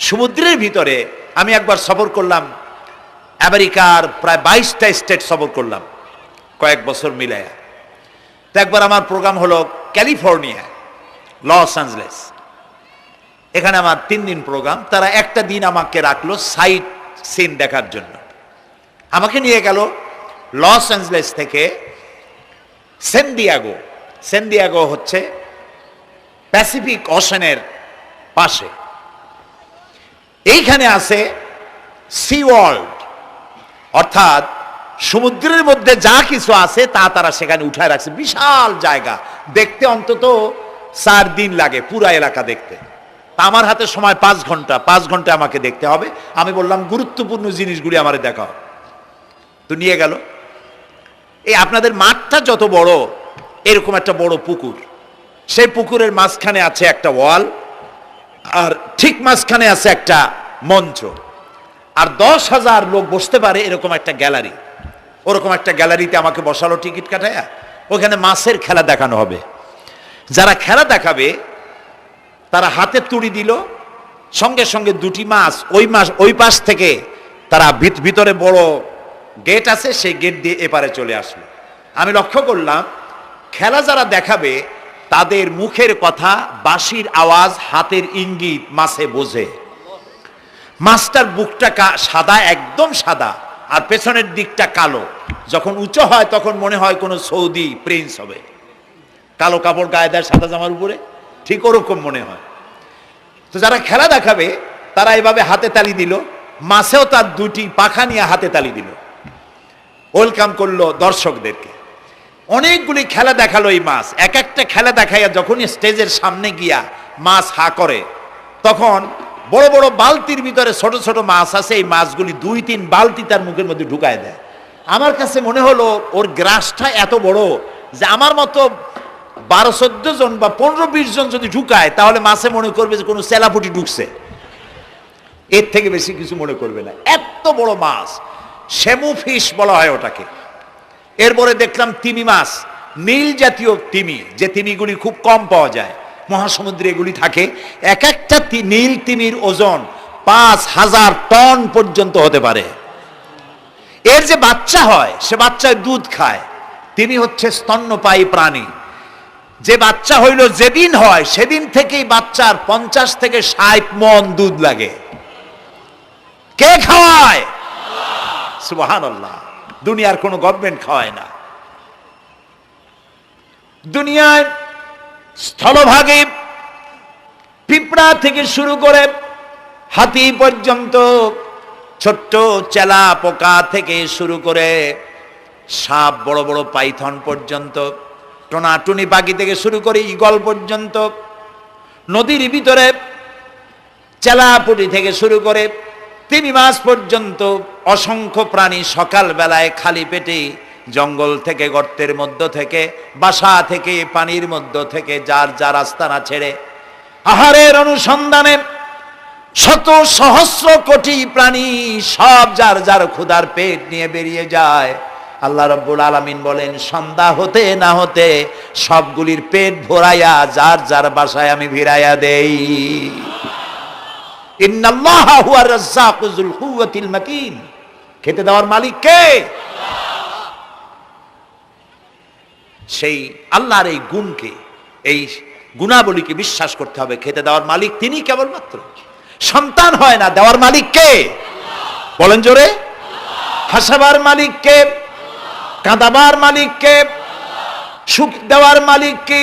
সমুদ্রের ভিতরে আমি একবার সফর করলাম, আমেরিকার প্রায় 22টা স্টেট সফর করলাম কয়েক বছর মিলায়া। তো একবার আমার প্রোগ্রাম হলো ক্যালিফোর্নিয়া, লস অ্যাঞ্জেলেস। এখানে আমার 3 দিন প্রোগ্রাম। তারা একটা দিন আমাকে রাখলো সাইট সিন দেখার জন্য। আমাকে নিয়ে গেল লস অ্যাঞ্জেলেস থেকে সান দিয়েগো। সান দিয়েগো হচ্ছে প্যাসিফিক ওশানের পাশে। এইখানে আছে সি ওয়ার্ল্ড, অর্থাৎ সমুদ্রের মধ্যে যা কিছু আছে তা তারা সেখানে উঠায় রাখছে। বিশাল জায়গা, দেখতে অন্তত 4 দিন লাগে পুরা এলাকা দেখতে। তা আমার হাতে সময় 5 ঘন্টা, 5 ঘন্টা আমাকে দেখতে হবে। আমি বললাম গুরুত্বপূর্ণ জিনিসগুলি আমার দেখাও। তো নিয়ে গেল। এই আপনাদের মাঠটা যত বড়, এরকম একটা বড় পুকুর, সেই পুকুরের মাঝখানে আছে একটা ওয়াল, আর ঠিক মাঝখানে আছে একটা মঞ্চ, আর 10,000 লোক বসতে পারে এরকম একটা গ্যালারি। ওরকম একটা গ্যালারিতে আমাকে বসালো টিকিট কাটায়া। ওখানে মাছের খেলা দেখানো হবে। যারা খেলা দেখাবে তারা হাতে তুড়ি দিল, সঙ্গে সঙ্গে 2টি মাছ ওই পাশ থেকে তারা ভিতরে বড় গেট আছে, সেই গেট দিয়ে এপারে চলে আসলো। আমি লক্ষ্য করলাম খেলা যারা দেখাবে তাদের মুখের কথা, বাঁশির আওয়াজ, হাতের ইঙ্গিত মাছে বোঝে। মাছটার বুকটা সাদা, একদম সাদা, আর পেছনের দিকটা কালো। যখন উঁচু হয় তখন মনে হয় কোনো সৌদি প্রিন্স হবে, কালো কাপড় গায়ে দেয় সাদা জামার উপরে, ঠিক ওরকম মনে হয়। তো যারা খেলা দেখাবে তারা এভাবে হাতে তালি দিল, মাছেও তার 2টি পাখা নিয়ে হাতে তালি দিল, ওয়েলকাম করলো দর্শকদেরকে। অনেকগুলি খেলা দেখালো এই মাছ। এক একটা খেলা দেখাইয়া যখনই স্টেজের সামনে গিয়া মাছ হা করে, তখন বড় বড় বালতির ভিতরে ছোট ছোট মাছ আছে, এই মাছগুলি 2-3 বালতি তার মুখের মধ্যে ঢুকায় দেয়। আমার কাছে মনে হলো ওর গ্রাসটা এত বড় যে আমার মতো 12-14 জন বা 15-20 জন যদি ঢুকায় তাহলে মাছে মনে করবে যে কোনো চেলাপুটি ঢুকছে, এর থেকে বেশি কিছু মনে করবে না। এত বড় মাছ, শ্যামু ফিশ বলা হয় ওটাকে। এরপরে দেখলাম তিমি মাছ, নীল জাতীয় তিমি, যে তিমিগুলি খুব কম পাওয়া যায় মহাসমুদ্রে, এগুলি থাকে। এক একটা নীল তিমির ওজন 5,000 টন পর্যন্ত হতে পারে। এর যে বাচ্চা হয় সে বাচ্চায় দুধ খায়। তিমি হচ্ছে স্তন্যপায়ী প্রাণী। যে বাচ্চা হইল যেদিন হয় সেদিন থেকেই বাচ্চার 50 থেকে 60 মণ দুধ লাগে। কে খাওয়ায়? সুবহানাল্লাহ। দুনিয়ার কোনো গভর্নমেন্ট খাওয়ায় না। দুনিয়ায় স্থলভাগে পিঁপড়া থেকে শুরু করে হাতি পর্যন্ত, ছোট্ট চেলা পোকা থেকে শুরু করে সাপ, বড় বড় পাইথন পর্যন্ত, টোনাটুনি পাখি থেকে শুরু করে ঈগল পর্যন্ত, নদীর ভিতরে চেলাপুটি থেকে শুরু করে তিমি মাছ পর্যন্ত অসংখ্য প্রাণী সকাল বেলায় খালি পেটে জঙ্গল থেকে, গর্তের মধ্য থেকে, বাসা থেকে, পানির মধ্য থেকে যার যার আস্তানা ছেড়ে আহারের অনুসন্ধানে শত সহস্র কোটি প্রাণী সব যার যার ক্ষুধার পেট নিয়ে বেরিয়ে যায়। আল্লাহ রাব্বুল আলামিন বলেন, সন্ধ্যা হতে না হতে সবগুলির পেট ভরাইয়া যার যার বাসায় আমি ভিড়াইয়া দেই। ইন্নাল্লাহা হুয়ার রাজ্জাকু যুল কুওয়াতিল মাতিন। খেতে দেওয়ার মালিক কে? সেই আল্লাহর এই গুণকে, এই গুণাবলীকে বিশ্বাস করতে হবে। খেতে দেওয়ার মালিক তিনি কেবলমাত্র। সন্তান হয় না, দেওয়ার মালিক কে? বলেন জোরে। হাসাবার মালিক কে? কাঁদাবার মালিক কে? সুখ দেওয়ার মালিক কে?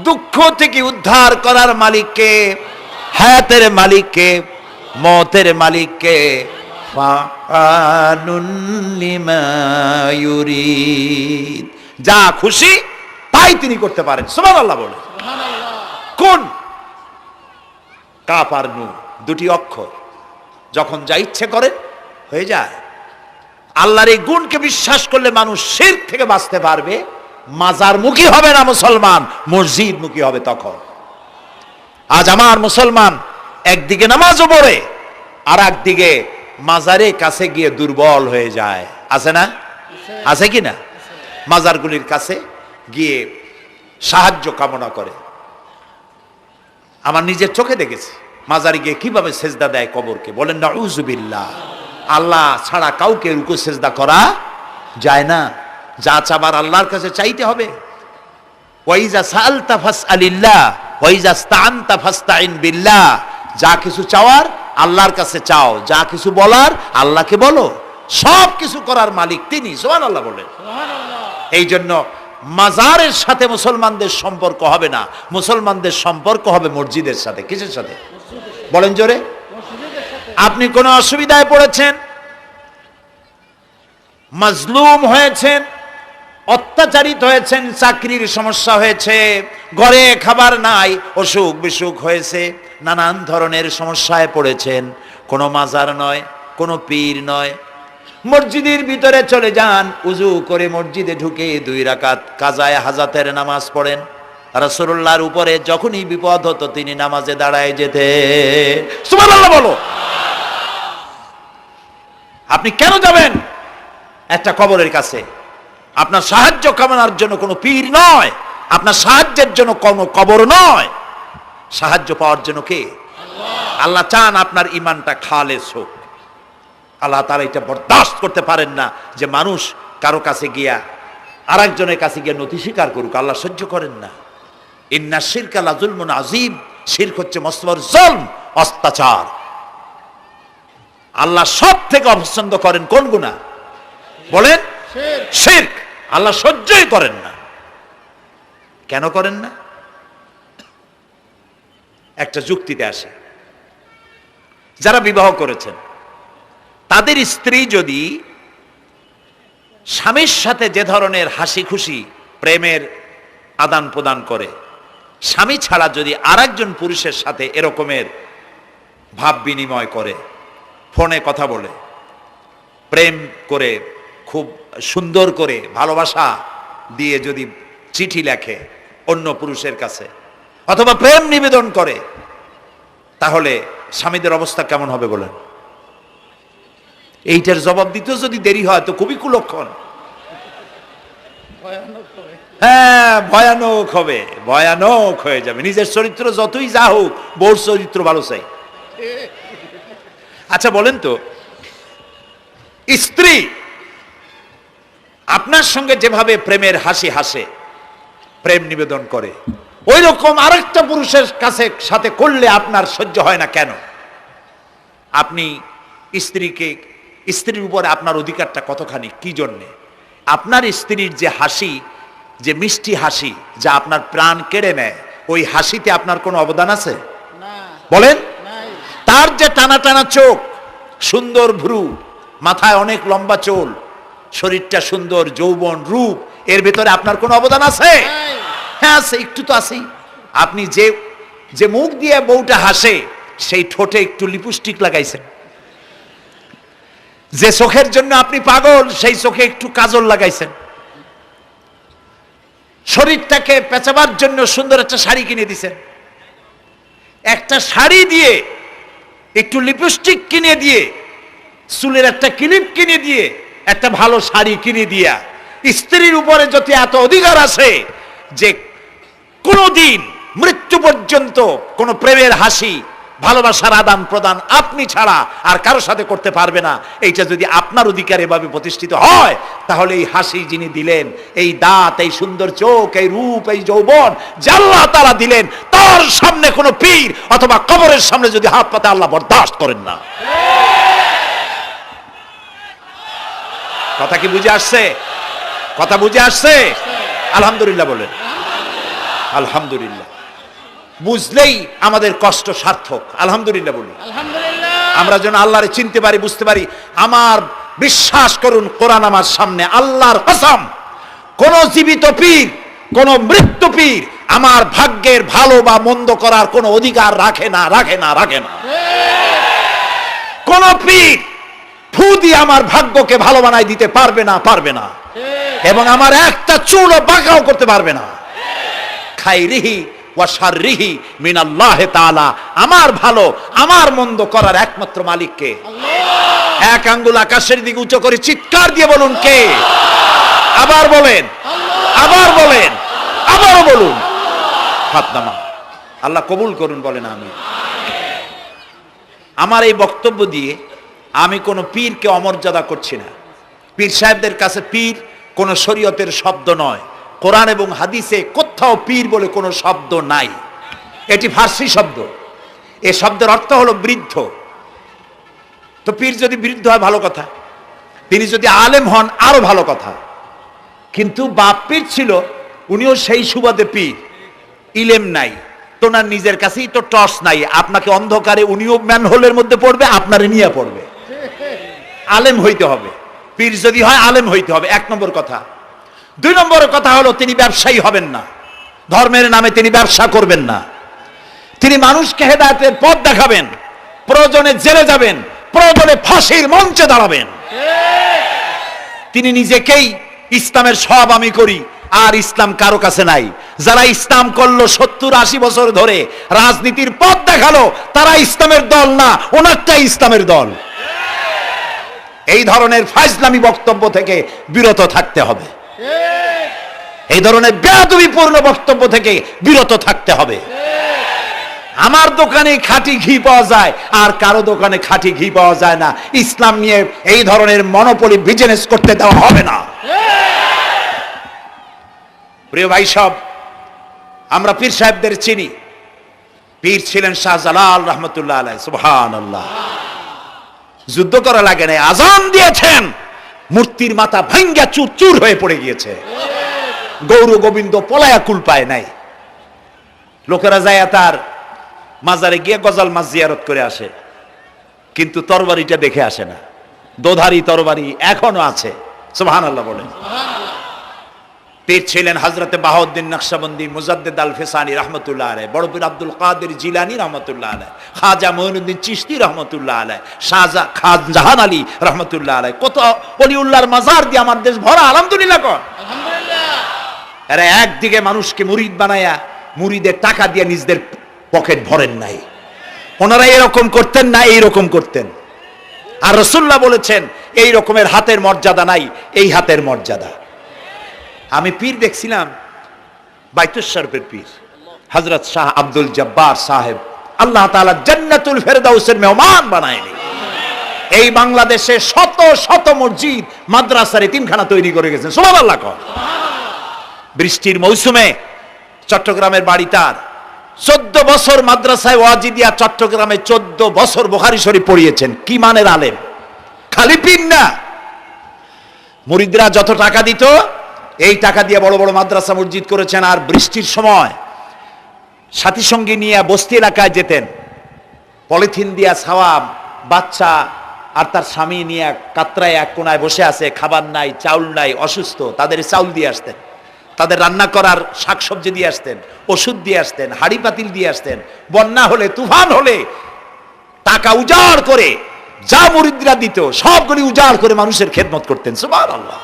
দুঃখ থেকে উদ্ধার করার মালিক কে? হায়াতের মালিক কে? মতের মালিক কে? ফাআলুন লিমা ইউরিদ। যা খুশি তাই তিনি করতে পারেন। সুবহানাল্লাহ বলে। কোন? কাফ আর নুন, 2টি অক্ষর। যখন যা ইচ্ছে করে হয়ে যায়। আল্লাহর এই গুণকে বিশ্বাস করলে মানুষ শিরক থেকে বাঁচতে পারবে। মাজার মুখী হবে না মুসলমান, মসজিদ মুখী হবে তখন। আজ আমার মুসলমান একদিকে নামাজও পড়ে আর একদিকে মাজারের কাছে গিয়ে দুর্বল হয়ে যায়। আছে না? আছে কি না? মাজারগুলির কাছে গিয়ে সাহায্য কামনা করে। আমার নিজের চোখে দেখেছি মাজারে গিয়ে কিভাবে সেজদা দেয় কবরকে, বলেন নাউযুবিল্লাহ। আল্লাহ ছাড়া কাউকে রুকু সেজদা করা যায় না। যা চাবার আল্লাহর কাছে চাইতে হবে। ওয়াইজা সাআলতা ফাসআলিল্লাহ ওয়াইজা ইসতাআনতা ফাসতাইন বিল্লাহ। যা কিছু চাওয়ার আল্লাহর কাছে চাও, যা কিছু বলার আল্লাহকে বলো। সব কিছু করার মালিক তিনি, সুবহানাল্লাহ বলেন। এই জন্য মাজারের সাথে মুসলমানদের সম্পর্ক হবে না, মুসলমানদের সম্পর্ক হবে মসজিদের সাথে। কিসের সাথে বলেন জোরে? আপনি কোন অসুবিধায় পড়েছেন, মাজলুম হয়েছেন, অত্যাচারিত হয়েছেন, চাকরির সমস্যা হয়েছে, ঘরে খাবার নাই, অসুখ বিসুখ হয়েছে, নানান ধরনের সমস্যায় পড়েছেন, কোনো মাজার নয়, কোনো পীর নয়, মসজিদের ভিতরে চলে যান, উজু করে মসজিদে ঢুকে 2 রাকাত কাজায়ে হাজাতের নামাজ পড়েন। রাসূলুল্লাহর উপরে যখনই বিপদ হতো তিনি নামাজে দাঁড়ায় যেতেন। সুবহানাল্লাহ বলো। আপনি কেন যাবেন একটা কবরের কাছে? আপনার সাহায্য কামনার জন্য কোনো পীর নয়, আপনার সাহায্যের জন্য কোনো কবর নয়। সাহায্য পাওয়ার জন্য কে? আল্লাহ চান আপনার ঈমানটা খালেস হোক। আল্লাহ তাআলা এটা বরদাস্ত করতে পারেন না যে মানুষ কারো কাছে গিয়া আরেকজনের কাছে গিয়া নথি স্বীকার করুক। আল্লাহ সহ্য করেন না। ইন্না শিরকা লাযুলমুন আযীম। শিরক হচ্ছে মস্ত বড় জুলম, অত্যাচার। আল্লাহ সব থেকে অপছন্দ করেন কোন গুনাহ বলেন? শিরক। আল্লাহ সহ্যই করেন না। কেন করেন না? একটা যুক্তিতে আসে। যারা বিবাহ করেছেন তাদের স্ত্রী যদি স্বামীর সাথে যে ধরনের হাসি খুশি প্রেমের আদান প্রদান করে, স্বামী ছাড়া যদি আরেকজন পুরুষের সাথে এরকমের ভাব বিনিময় করে, ফোনে কথা বলে, প্রেম করে, খুব সুন্দর করে ভালোবাসা দিয়ে যদি চিঠি লেখে অন্য পুরুষের কাছে অথবা প্রেম নিবেদন করে, তাহলে স্বামীদের অবস্থা কেমন হবে বলেন? এইটার জবাব দিতেও যদি দেরি হয় তো খুবই কুলক্ষণ। হ্যাঁ, ভয়ানক হবে, ভয়ানক হয়ে যাবে। নিজের চরিত্র যতই যা হোক, বউর চরিত্র ভালো চাই। আচ্ছা বলেন তো, স্ত্রী আপনার সঙ্গে যেভাবে প্রেমের হাসি হাসে, প্রেম নিবেদন করে, ওই রকম আরেকটা পুরুষের কাছে সাথে করলে আপনার সহ্য হয় না কেন? আপনি স্ত্রীর উপরে আপনার অধিকারটা কতখানি, কি জন্যে? আপনার স্ত্রীর যে হাসি, যে মিষ্টি হাসি, যা আপনার প্রাণ কেড়ে নেয়, ওই হাসিতে আপনার কোনো অবদান আছে বলেন? তার যে টানা টানা চোখ, সুন্দর ভ্রু, মাথায় অনেক লম্বা চুল, শরীরটা সুন্দর, যৌবন, রূপ, এর ভেতরে আপনার কোনো অবদান আছে? হ্যাঁ আছে, একটু তো আছেই। আপনি যে মুখ দিয়ে বউটা হাসে, সেই ঠোঁটে একটু লিপস্টিক লাগাইছেন। যে চোখের জন্য আপনি পাগল, সেই চোখে একটু কাজল লাগাইছেন। শরীরটাকে পেঁচাবার জন্য সুন্দর একটা শাড়ি কিনে দিছেন। একটা শাড়ি দিয়ে, একটু লিপস্টিক কিনে দিয়ে, চুলের একটা ক্লিপ কিনে দিয়ে, একটা ভালো শাড়ি কিনে দিয়া স্ত্রীর উপরে যদি এত অধিকার আছে যে কোনদিন মৃত্যু পর্যন্ত কোন প্রেমের হাসি, ভালোবাসার আদান প্রদান আপনি ছাড়া আর কারো সাথে করতে পারবে না, এইটা যদি আপনার অধিকার এভাবে প্রতিষ্ঠিত হয়, তাহলে এই হাসি যিনি দিলেন, এই দাঁত, এই সুন্দর চোখ, এই রূপ, এই যৌবন যা আল্লাহ তাআলা দিলেন, তার সামনে কোনো পীর অথবা কবরের সামনে যদি হাত পাতে আল্লাহ বরদাস্ত করেন না। কথা কি বুঝে আসছে? কথা বুঝে আসছে? আলহামদুলিল্লাহ বলেন। আলহামদুলিল্লাহ। বুঝলেই আমাদের কষ্ট সার্থক। আলহামদুলিল্লাহ বলি। আমরা যেন আল্লাহরে চিনতে পারি, বুঝতে পারি। আমার বিশ্বাস করুন, কোরআন আমার সামনে, আল্লাহর কসম, কোন জীবিত পীর, কোন মৃত্যু পীর আমার ভাগ্যের ভালো বা মন্দ করার কোন অধিকার রাখে না, রাখে না, রাখে না। কোন পীর ফু দিয়ে আমার ভাগ্যকে ভালো বানাই দিতে পারবে না, পারবে না, এবং আমার একটা চুলও বাঁকাও করতে পারবে না। খাইরিহি ওয়া শাররিহি মিনাল্লাহি তাআলা। আমার ভালো, আমার মন্দ করার একমাত্র মালিক কে? আল্লাহ। এক আঙ্গুল আকাশের দিকে উঁচু করে চিৎকার দিয়ে বলুন, কে? আবার বলেন, আবার বলেন, আবারও বলুন। হাত নামা। আল্লাহ কবুল করুন, বলেন আমিন। আমার এই বক্তব্য দিয়ে আমি কোনো পীরকে অমর্যাদা করছি না। পীর সাহেবদের কাছে পীর কোনো শরীয়তের শব্দ নয়। কোরআন এবং হাদিসে কোথাও পীর বলে কোনো শব্দ নাই। এটি ফার্সি শব্দ। এ শব্দের অর্থ হলো বৃদ্ধ। তো পীর যদি বৃদ্ধ হয় ভালো কথা, তিনি যদি আলেম হন আরো ভালো কথা। কিন্তু বাপ পীর ছিল, উনিও সেই সুবাদে পীর, ইলেম নাই, তোনার নিজের কাছেই তো টর্চ নাই। আপনাকে অন্ধকারে উনিও ম্যানহোলের মধ্যে পড়বে, আপনারে নিয়ে পড়বে। আলেম হইতে হবে, পীর যদি হয় আলেম হইতে হবে, 1 নম্বর কথা। 2 নম্বর কথা হলো তিনি ব্যবসায়ী হবেন না। ধর্মের নামে তিনি ব্যবসা করবেন না। তিনি মানুষকে হেদায়েতের পথ দেখাবেন, প্রয়োজনে জেলে যাবেন, প্রয়োজনে ফাঁসির মঞ্চে দাঁড়াবেন। তিনি নিজেকেই ইসলামের সব আমি করি, আর ইসলাম কারো কাছে নাই। যারা ইসলাম করলো 70-80 বছর ধরে, রাজনীতির পথ দেখালো, তারা ইসলামের দল না, ওনারটাই ইসলামের দল। এই ধরনের ফাজলামি বক্তব্য থেকে বিরত থাকতে হবে। এই ধরনের বেয়াদবিপূর্ণ বক্তব্য থেকে বিরত থাকতে হবে। আমার দোকানে খাঁটি ঘি পাওয়া যায়, আর কারো দোকানে খাঁটি ঘি পাওয়া যায় না। ইসলাম নিয়ে এই ধরনের মনোপলি বিজনেস করতে দেওয়া হবে না। প্রিয় ভাই সব, আমরা পীর সাহেবদের চিনি। পীর ছিলেন শাহজালাল রহমতুল্লাহ আলাইহি। সুবহানাল্লাহ। যুদ্ধ করা লাগে না, আজান দিয়েছেন, মূর্তির মাথা ভাঙ্গা চুর চুর হয়ে পড়ে গিয়েছে। গৌর গোবিন্দ পলায়া কুল পায় নাই। লোকেরা যায় তার মাজারে গিয়ে গজাল মাছ জিয়ারত করে আসে, কিন্তু তরবারিটা দেখে আসে না। দোধারি তরবারি এখনো আছে। সুবহানাল্লাহ বলেন। পীর ছিলেন হযরতে বাহাউদ্দিন নকশবন্দি, মুজাদ্দিদ আল ফিসানি রহমতুল্লাহ আলাইহি, বড় পীর আব্দুল কাদের জিলানী রহমতুল্লাহ আলাইহি, খাজা মঈনুদ্দিন চিশতি রহমতুল্লাহ আলাইহি, শাহজাহান আলী রহমতুল্লাহ আলাইহি। কত ওলিউল্লাহর মাজার দিয়ে আমার দেশ ভরা। আলহামদুলিল্লাহ কর। আলহামদুলিল্লাহ। এরা একদিকে মানুষকে মুরিদ বানায়া মুরিদের টাকা দিয়ে নিজেদের পকেট ভরেন নাই। ওনারা এরকম করতেন না, এইরকম করতেন। আর রাসূলুল্লাহ বলেছেন এই রকমের হাতের মর্যাদা নাই, এই হাতের মর্যাদা। আমি পীর দেখছিলাম, বাইতুল শরফের পীর হযরত শাহ আব্দুল জব্বার সাহেব, আল্লাহ তাআলা জান্নাতুল ফেরদাউসের মেহমান বানায়নি। এই বাংলাদেশে শত শত মসজিদ, মাদ্রাসার এতিমখানা তৈরি করে গেছেন। সুবহানাল্লাহ কর। বৃষ্টির মৌসুমে চট্টগ্রামের বাড়ি তার, 14 বছর মাদ্রাসায় ওয়াজিদিয়া চট্টগ্রামে 14 বছর বুখারী শরীফ পড়িয়েছেন। কি মানের আলেম, খালি পীর না। মুরিদরা যত টাকা দিত, এই টাকা দিয়ে বড় বড় মাদ্রাসা মসজিদ করেছেন। আর বৃষ্টির সময় সাথী সঙ্গী নিয়ে বস্তি এলাকায় যেতেন, পলিথিন দিয়া ছাওয়া, বাচ্চা আর তার স্বামী নিয়ে কাতরায় এক কোনায় বসে আছে, খাবার নাই, চাউল নাই, অসুস্থ, তাদের চাউল দিয়ে আসতেন, তাদের রান্না করার শাকসবজি দিয়ে আসতেন, ওষুধ দিয়ে আসতেন, হাড়ি পাতিল দিয়ে আসতেন। বন্যা হলে, তুফান হলে টাকা উজাড় করে যা মুরিদরা দিত সবগুলি উজাড় করে মানুষের খেদমত করতেন। সুবহানাল্লাহ।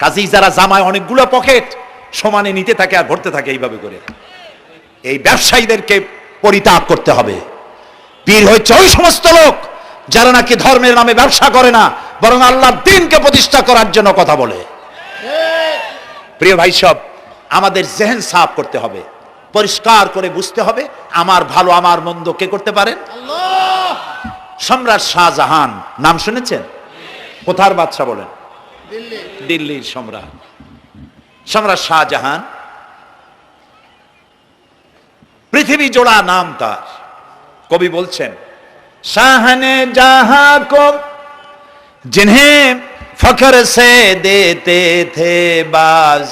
কাজেই যারা জামায় অনেকগুলো পকেট সমানে নিতে থাকে আর ভরতে থাকে এইভাবে করে, এই ব্যবসায়ীদেরকে পরিত্যাগ করতে হবে। পীর হচ্ছে ওই সমস্ত লোক যারা নাকি ধর্মের নামে ব্যবসা করে না, বরং আল্লাহর দ্বীনকে প্রতিষ্ঠা করার জন্য কথা বলে। প্রিয় ভাই সব, আমাদের জেহেন সাফ করতে হবে, পরিষ্কার করে বুঝতে হবে আমার ভালো আমার মন্দ কে করতে পারেন? আল্লাহ। সম্রাট শাহজাহান নাম শুনেছেন? কোথার বাদশা বলেন? দিল্লির সম্রাট। সম্রাট শাহজাহান, পৃথিবী জোড়া নাম তার। কবি বলছেন, শাহনে জাহাं को जिन्हें फख्र से देते थे बाज,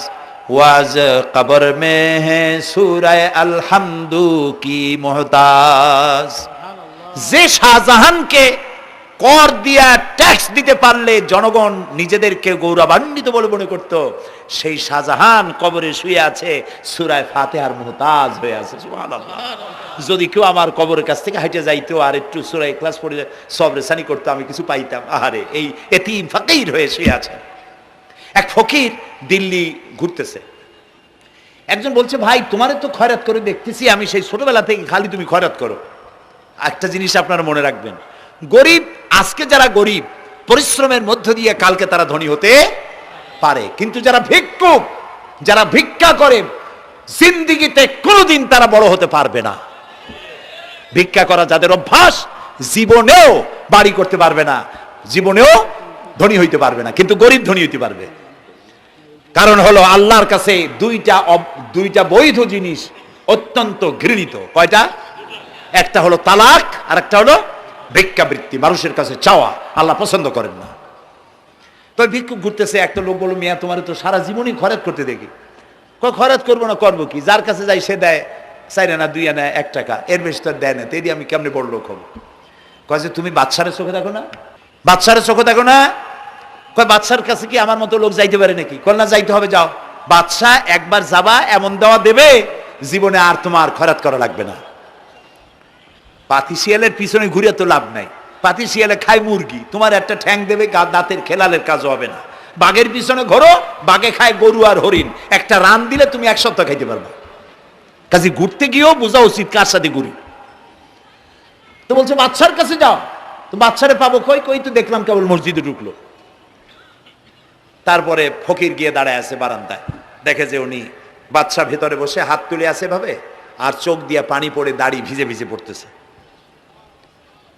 वाज कब्र में है सूरह अलहम्दु की मोहताज। যে শাহজাহানকে কর দিয়া ট্যাক্স দিতে পারলে জনগণ নিজেদেরকে গৌরবান্বিত বলে মনে করত, সেই শাহজাহান কবরে শুয়ে আছে, সূরা ফাতিহার মুহতাজ হয়ে আছে। সুবহানাল্লাহ। যদি কেউ আমার কবরের কাছ থেকে হেঁটে যাইতো আর একটু সূরা ইখলাস পড়ে সবরেসানি করতো, আমি কিছু পাইতাম। আহারে, এই এতিম ফকির হয়ে শুয়ে আছে। এক ফকির দিল্লি ঘুরতেছে, একজন বলছে, ভাই তোমারে তো খয়রাত করে দেখতেছি আমি সেই ছোটবেলা থেকে, খালি তুমি খয়রাত করো। একটা জিনিস আপনারা মনে রাখবেন, গরিব, আজকে যারা গরিব পরিশ্রমের মধ্য দিয়ে কালকে তারা ধনী হতে পারে, কিন্তু যারা ভিক্ষুক, যারা ভিক্ষা করে, জিন্দেগিতে কোনোদিন তারা বড় হতে পারবে না। ভিক্ষা করা যাদের অভ্যাস, জীবনেও বাড়ি করতে পারবে না, জীবনেও ধনী হইতে পারবে না, কিন্তু গরিব ধনী হইতে পারবে। কারণ হলো আল্লাহর কাছে দুইটা বৈধ জিনিস অত্যন্ত ঘৃণিত। কয়টা? একটা হলো তালাক, আর একটা হলো ভিক্ষাবৃত্তি, মানুষের কাছে চাওয়া। আল্লাহ পছন্দ করেন না। তো ভিক্ষুক ঘুরতেছে, একটা লোক বলল, মিয়া তোমার তো সারা জীবনই খরচ করতে দেখি। খরচ করবো না, করবো কি? যার কাছে যাই সে দেয় 4 আনা 2 আনা 1 টাকা, এর বেশি তো দেয় না। তেদি আমি কেমনে বড় লোক হবো? কয় যে তুমি বাদশারের চোখে দেখো না, বাদশারের চোখে দেখো না। কয় বাদশার কাছে কি আমার মতো লোক যাইতে পারে নাকি? কয় না, যাইতে হবে, যাও। বাদশাহ একবার যাবা, এমন দেওয়া দেবে জীবনে আর তোমার খরচ করা লাগবে না। পাতি শিয়ালের পিছনে ঘুরে তো লাভ নাই। পাতি শিয়ালে খায় মুরগি, তোমার একটা ঠ্যাং দেবে, দাঁতের খেলালের কাজও হবে না। বাঘের পিছনে ঘোরো, বাঘে খায় গরু আর হরিণ, একটা রান দিলে তুমি 1 সপ্তাহ খাইতে পারবা। কাজে ঘুরতে গিয়েও বোঝা উচিত কার সাথে ঘুরি। তো বলছে বাদশার কাছে যাও। তো বাদশারে পাবো কই? কই তো দেখলাম কেবল মসজিদে ঢুকলো। তারপরে ফকির গিয়ে দাঁড়ায় আছে বারান্দায়, দেখে যে উনি বাদশা ভেতরে বসে হাত তুলে আছে ভাবে, আর চোখ দিয়ে পানি পড়ে দাড়ি ভিজে ভিজে পড়তেছে।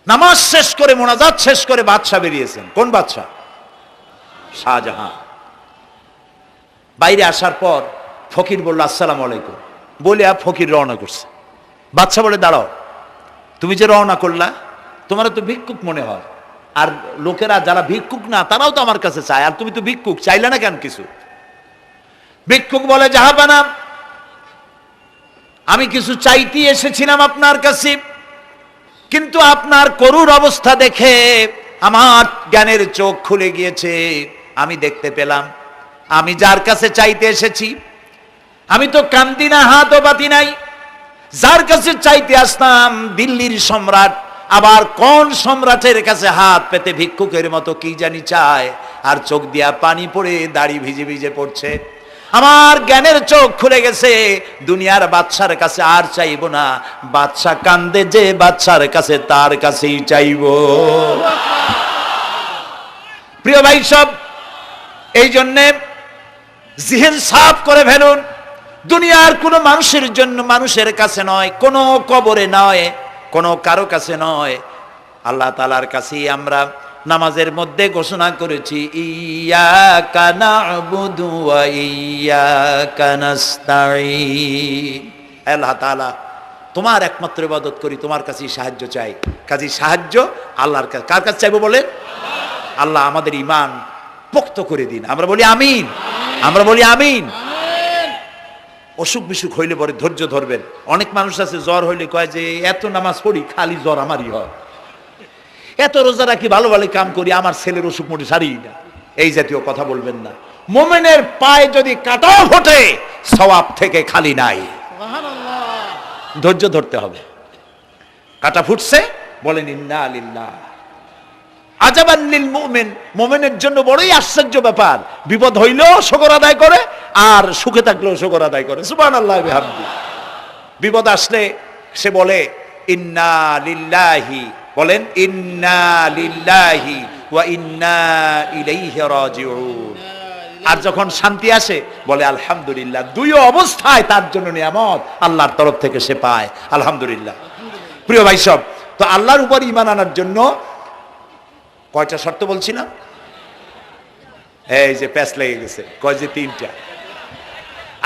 নামাজ শেষ করে, মোনাজাত শেষ করে বাদশা বেরিয়েছেন। কোন বাদশা? শাহজাহান। বাইরে আসার পর ফকির বলল আসসালামু আলাইকুম, বলে ফকির রওনা করছে। বাদশা বলে দাঁড়াও, তুমি যে রওনা করলা, তোমার তো ভিক্ষুক মনে হয়, আর লোকেরা যারা ভিক্ষুক না তারাও তো আমার কাছে চায়, আর তুমি তো ভিক্ষুক, চাইলে না কেন কিছু? ভিক্ষুক বলে জাহাপানা, আমি কিছু চাইতে এসেছিলাম আপনার কাছে, কিন্তু আপনার করুণ অবস্থা দেখে আমার জ্ঞানের চোখ খুলে গিয়েছে। আমি দেখতে পেলাম আমি যার কাছে চাইতে এসেছি, আমি তো কান্দি না, হাতও বাতি নাই। যার কাছে চাইতে আসতাম দিল্লির সম্রাট, আবার কোন সম্রাটের কাছে হাত পেতে ভিক্ষুকের মতো কি জানি চায়, আর চোখ দিয়া পানি পড়ে দাড়ি ভিজে ভিজে পড়ছে। আমার জ্ঞানের চোখ খুলে গেছে, দুনিয়ার বাদশার কাছে আর চাইব না। বাদশা কান্দে যে বাদশার কাছে, তার কাছেই চাইব। প্রিয় ভাই সব, এই জন্যে জিহন সাফ করে ফেলুন। দুনিয়ার কোনো মানুষের জন্য, মানুষের কাছে নয়, কোনো কবরে নয়, কোনো কারো কাছে নয়, আল্লাহ তাআলার কাছেই আমরা নামাজের মধ্যে ঘোষণা করেছি, ইয়াকা না'বুদু ওয়া ইয়াকা নাস্তাঈন। আল্লাহ তাআলা, তোমার একমাত্র ইবাদত করি, তোমার কাছেই সাহায্য চাই। কাজেই সাহায্য আল্লাহর কাছে। কার কাছে চাইবো বলেন? আল্লাহ আমাদের ঈমান পোক্ত করে দিন। আমরা বলি আমিন, আমরা বলি আমিন। অসুখ বিসুখ হইলে পরে ধৈর্য ধরবেন। অনেক মানুষ আছে জ্বর হইলে কয় যে এত নামাজ পড়ি খালি জ্বর আমারই হয়, এত রোজা রাখি, ভালো ভালো কাম করি, আমার ছেলের অসুখ মোটে সারি না। এই জাতীয় কথা বলবেন না। মুমিনের পায়ে যদি কাঁটাও ফোটে, সওয়াব থেকে খালি নাই। ধৈর্য ধরতে হবে। কাঁটা ফুটছে, বলেন ইন্না লিল্লাহ। আজাবান লিল মুমিন, মুমিনের জন্য বড়ই আশ্চর্য ব্যাপার, বিপদ হইলেও শুকর আদায় করে, আর সুখে থাকলেও শুকর আদায় করে। সুবহানাল্লাহ বিহামদি। বিপদ আসলে সে বলে ইন্না লিল্লাহি, বলেন ইন্না লিল্লাহি ওয়া ইন্না ইলাইহি রাজিউন। আর যখন শান্তি আসে বলে আলহামদুলিল্লাহ। দুই অবস্থায় তার জন্য নিয়ামত আল্লাহর তরফ থেকে সে পায়, আলহামদুলিল্লাহ। প্রিয় ভাই সব, তো আল্লাহর উপর ঈমান আনার জন্য কয়টা শর্ত বলছিলাম? এই যে প্যাচ লেগে গেছে, কয় যে 3টা।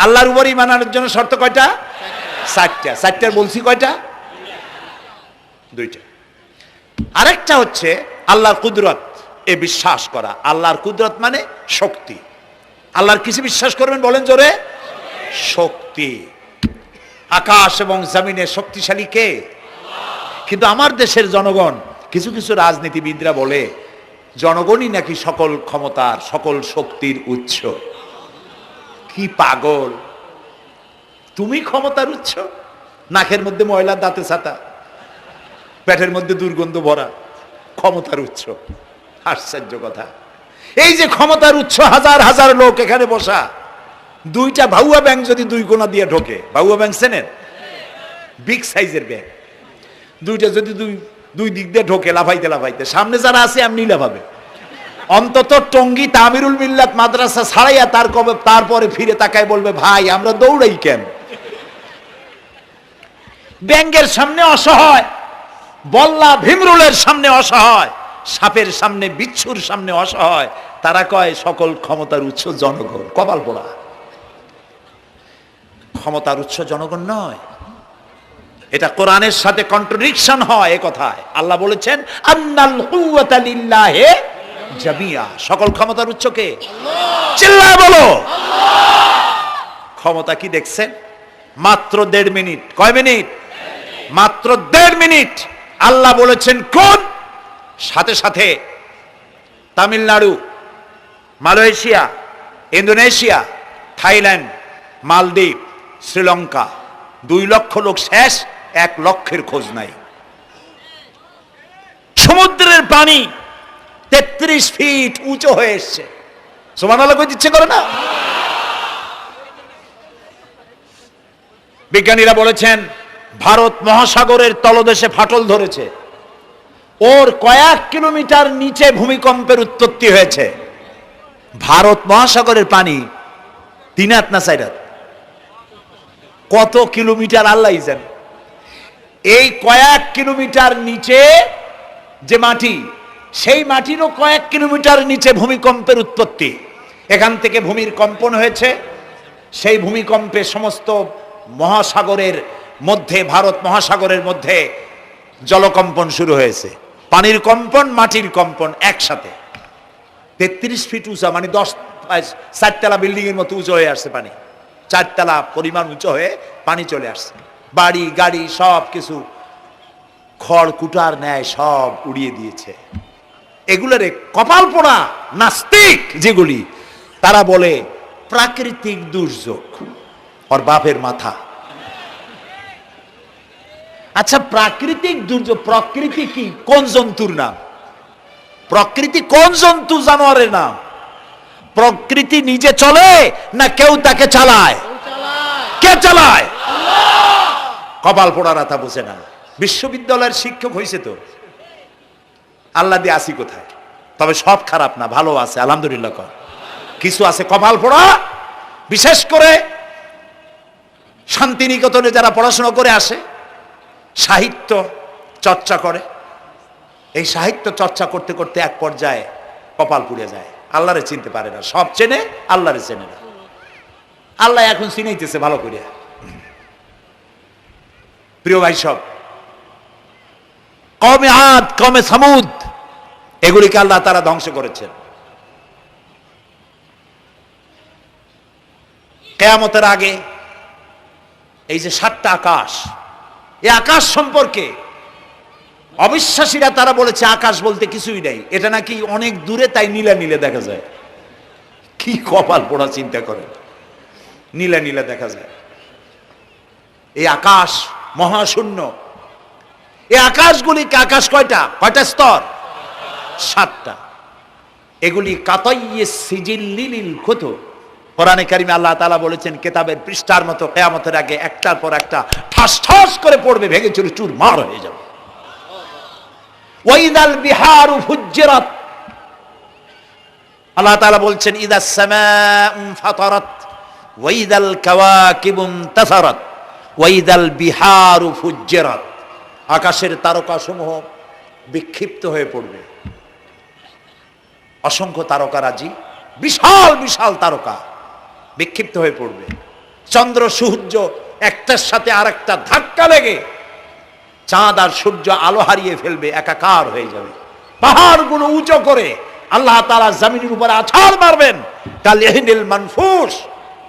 আল্লাহর উপর ঈমান আনার জন্য শর্ত কয়টা? 4টা। 4টার বলছি কয়টা? 2টা। আরেকটা হচ্ছে আল্লাহর কুদরত, এ বিশ্বাস করা। আল্লাহর কুদরত মানে শক্তি। আল্লাহর কিছু বিশ্বাস করবেন বলেন জোরে? শক্তি। আকাশ এবং জমিনে শক্তিশালী কে? কিন্তু আমার দেশের জনগণ, কিছু কিছু রাজনীতিবিদরা বলে জনগণই নাকি সকল ক্ষমতার, সকল শক্তির উৎস। কি পাগল! তুমি ক্ষমতার উৎস? নাকের মধ্যে ময়লা, দাঁতে ছাতা, পেটের মধ্যে দুর্গন্ধ ভরা, ক্ষমতার উৎস। আশ্চর্য কথা। এই যে ক্ষমতার উৎস, হাজার হাজার লোক এখানে বসা, 2টা ভাউয়া ব্যাংক যদি 2 কোণা দিয়ে ঢোকে, ভাউয়া ব্যাংক চেনেন? বিগ সাইজের ব্যাংক, 2টা যদি দুই দিক দিয়ে ঢোকে লাফাইতে লাফাইতে, সামনে যারা আছে এমনি লাফাবে। অন্তত টঙ্গী তামিরুল মিল্লাত মাদ্রাসা ছাড়াইয়া তারপরে ফিরে তাকায় বলবে, ভাই আমরা দৌড়াই কেন? ব্যাংকের সামনে অসহায় বল্লা ভীমরুলের সামনে অসহায়, সাপের সামনে, বিচ্ছুর সামনে অসহায়। তারা কয় সকল ক্ষমতার উৎস জনগণ। কপাল পোড়া। ক্ষমতার উৎস জনগণ নয়, এটা কোরআনের সাথে কন্ট্রাডিকশন হয়। এ কথায় আল্লাহ বলেছেন আন্নাল কুওয়াতা লিল্লাহি জামিয়া, সকল ক্ষমতার উৎস কে? চিল্লায় বলো ক্ষমতা কি দেখছেন? মাত্র 1.5 মিনিট। কয় মিনিট? মাত্র 1.5 মিনিট। আল্লাহ বলেছেন কোন? সাথে সাথে তামিলনাড়ু, মালয়েশিয়া, ইন্দোনেশিয়া, থাইল্যান্ড, মালদ্বীপ, শ্রীলঙ্কা 2 লক্ষ লোক শেষ, 1 লক্ষের খোঁজ নাই। সমুদ্রের পানি 33 ফিট উঁচু হয়ে এসছে। সুবহানাল্লাহ কই দিচ্ছে করে না? বিজ্ঞানীরা বলেছেন ভারত মহাসাগরের তলদেশে ফাটল ধরেছে, ওর কয়েক কিলোমিটার নিচে ভূমিকম্পের উৎপত্তি হয়েছে। ভারত মহাসাগরের পানি 3 হাত না 4 হাত, কত কিলোমিটার আল্লাহই জানে। এই কয়েক কিলোমিটার নিচে যে মাটি, সেই মাটিরও কয়েক কিলোমিটার নিচে ভূমিকম্পের উৎপত্তি। এখান থেকে ভূমির কম্পন হয়েছে, সেই ভূমিকম্পে সমস্ত মহাসাগরের মধ্যে, ভারত মহাসাগরের মধ্যে জলকম্পন শুরু হয়েছে। পানির কম্পন, মাটির কম্পন একসাথে। 33 ফিট উঁচা, মানে 4 তলা বিল্ডিং এর মতো উঁচু হয়ে আসছে পানি। 4 তলা পরিমাণ উঁচু হয়ে পানি চলে আসছে। বাড়ি গাড়ি সব কিছু খড় কুটার ন্যায় সব উড়িয়ে দিয়েছে। এগুলোরে কপাল পোড়া নাস্তিক যেগুলি, তারা বলে প্রাকৃতিক দুর্যোগ। ওর বাপের মাথা। আচ্ছা, প্রাকৃতিক দুর্যোগ, প্রকৃতি কি? কোন জন্তুর নাম? প্রকৃতি কোন জন্তু জানোয়ারের নাম? প্রকৃতি নিজে চলে না কেউ তাকে চালায়? কে চালায়? কপাল পোড়ারা তা বুঝে না। বিশ্ববিদ্যালয়ের শিক্ষক হয়েছে তো, আল্লাহ দিয়ে আসি কোথায়? তবে সব খারাপ না, ভালো আছে আলহামদুলিল্লাহ। কিছু আছে কপাল পোড়া। বিশেষ করে শান্তিনিকেতনে যারা পড়াশোনা করে আসে, সাহিত্য চর্চা করে, এই সাহিত্য চর্চা করতে করতে এক পর্যায়ে কপাল পুড়ে যায়। আল্লাহরে চিনতে পারে না, সব চেনে আল্লাহরে চেনে না। আল্লাহ এখন চিনাইতেছে ভালো করে। প্রিয় ভাই সব, কওমে আদ, কওমে সামুদ, এগুলিকে আল্লাহ তারা ধ্বংস করেছেন। কিয়ামতের আগে এই যে 7টা আকাশ, এই আকাশ সম্পর্কে অবিশ্বাসীরা তারা বলেছে আকাশ বলতে কিছুই নেই, এটা নাকি অনেক দূরে, তাই নীলা নীলে দেখা যায়। কি কপাল পোড়া চিন্তা করে, নীলা নীলা দেখা যায়। এই আকাশ মহাশূন্য। এই আকাশগুলিকে, আকাশ কয়টা? কয়টা স্তর? 7টা। এগুলি কাতাইয়ে সিজিল্লিল কুতুব। কোরআনে কারিমে আল্লাহ তাআলা বলেছেন কিতাবের পৃষ্ঠার মতো কিয়ামতের আগে একটার পর একটা ঠাস ঠাস করে পড়বে, ভেঙে চুরে চুরমার হয়ে যাবে। ওয়াইদাল বিহারু ফুজ্জিরাত, আল্লাহ তাআলা বলছেন ইদাস সামাউ ফাতারাত ওয়াইদাল কাওয়াকিবু ইনতাসারাত ওয়াইদাল বিহারু ফুজ্জিরাত। আকাশের তারকাসমূহ বিক্ষিপ্ত হয়ে পড়বে। অসংখ্য তারকারাজি, বিশাল বিশাল তারকা বিক্ষিপ্ত হয়ে পড়বে। চন্দ্র সূর্য একটার সাথে আরেকটা ধাক্কা লেগে চাঁদ আর সূর্য আলো হারিয়ে ফেলবে, একাকার হয়ে যাবে। পাহাড়গুলো উঁচু করে আল্লাহ তাআলা জমিনের উপরে আছাড় মারবেন, কাল ইহনিল মানফুস,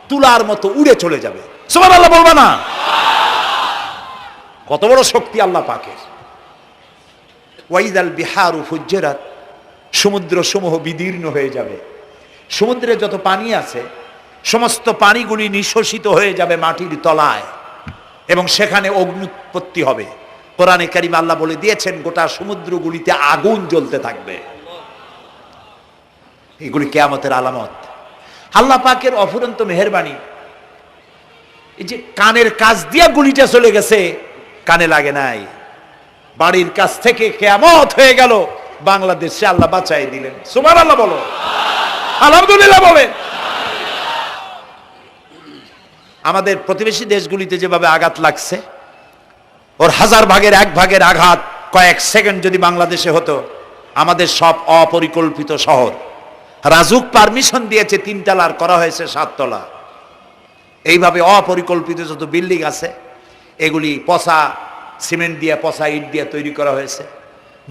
তুলার মতো উড়ে চলে যাবে। সুবহানাল্লাহ বলবা না? কত বড় শক্তি আল্লাহ পাকের। ওয়াইদাল বিহারু ফুজ্জিরাত, সমুদ্র সমূহ বিদীর্ণ হয়ে যাবে। সমুদ্রে যত পানি আছে সমস্ত পানিগুলি নিঃশোষিত হয়ে যাবে মাটির তলায়, এবং সেখানে অগ্নুৎপত্তি হবে। কোরআনে কারিমে আল্লাহ বলে দিয়েছেন গোটা সমুদ্রগুলিতে আগুন জ্বলতে থাকবে। এগুলি কিয়ামতের আলামত। আল্লাহ পাকের অফুরন্ত মেহেরবানি। এই যে কানের কাছ দিয়া গুলিটা চলে গেছে, কানে লাগে নাই। বাড়ির কাছ থেকে কিয়ামত হয়ে গেল, বাংলাদেশে আল্লাহ বাঁচাই দিলেন। সুবহানাল্লাহ বলো, আলহামদুলিল্লাহ বলে। আমাদের প্রতিবেশী দেশগুলিতে যেভাবে আঘাত লাগছে, ওর 1000 ভাগের 1 ভাগের আঘাত কয়েক সেকেন্ড যদি বাংলাদেশে হতো, আমাদের সব অপরিকল্পিত শহর, রাজুক পারমিশন দিয়েছে 3 তলার, করা হয়েছে 7 তলা। এইভাবে অপরিকল্পিত যত বিল্ডিং আছে এগুলি পচা সিমেন্ট দিয়ে, পচা ইট দিয়ে তৈরি করা হয়েছে।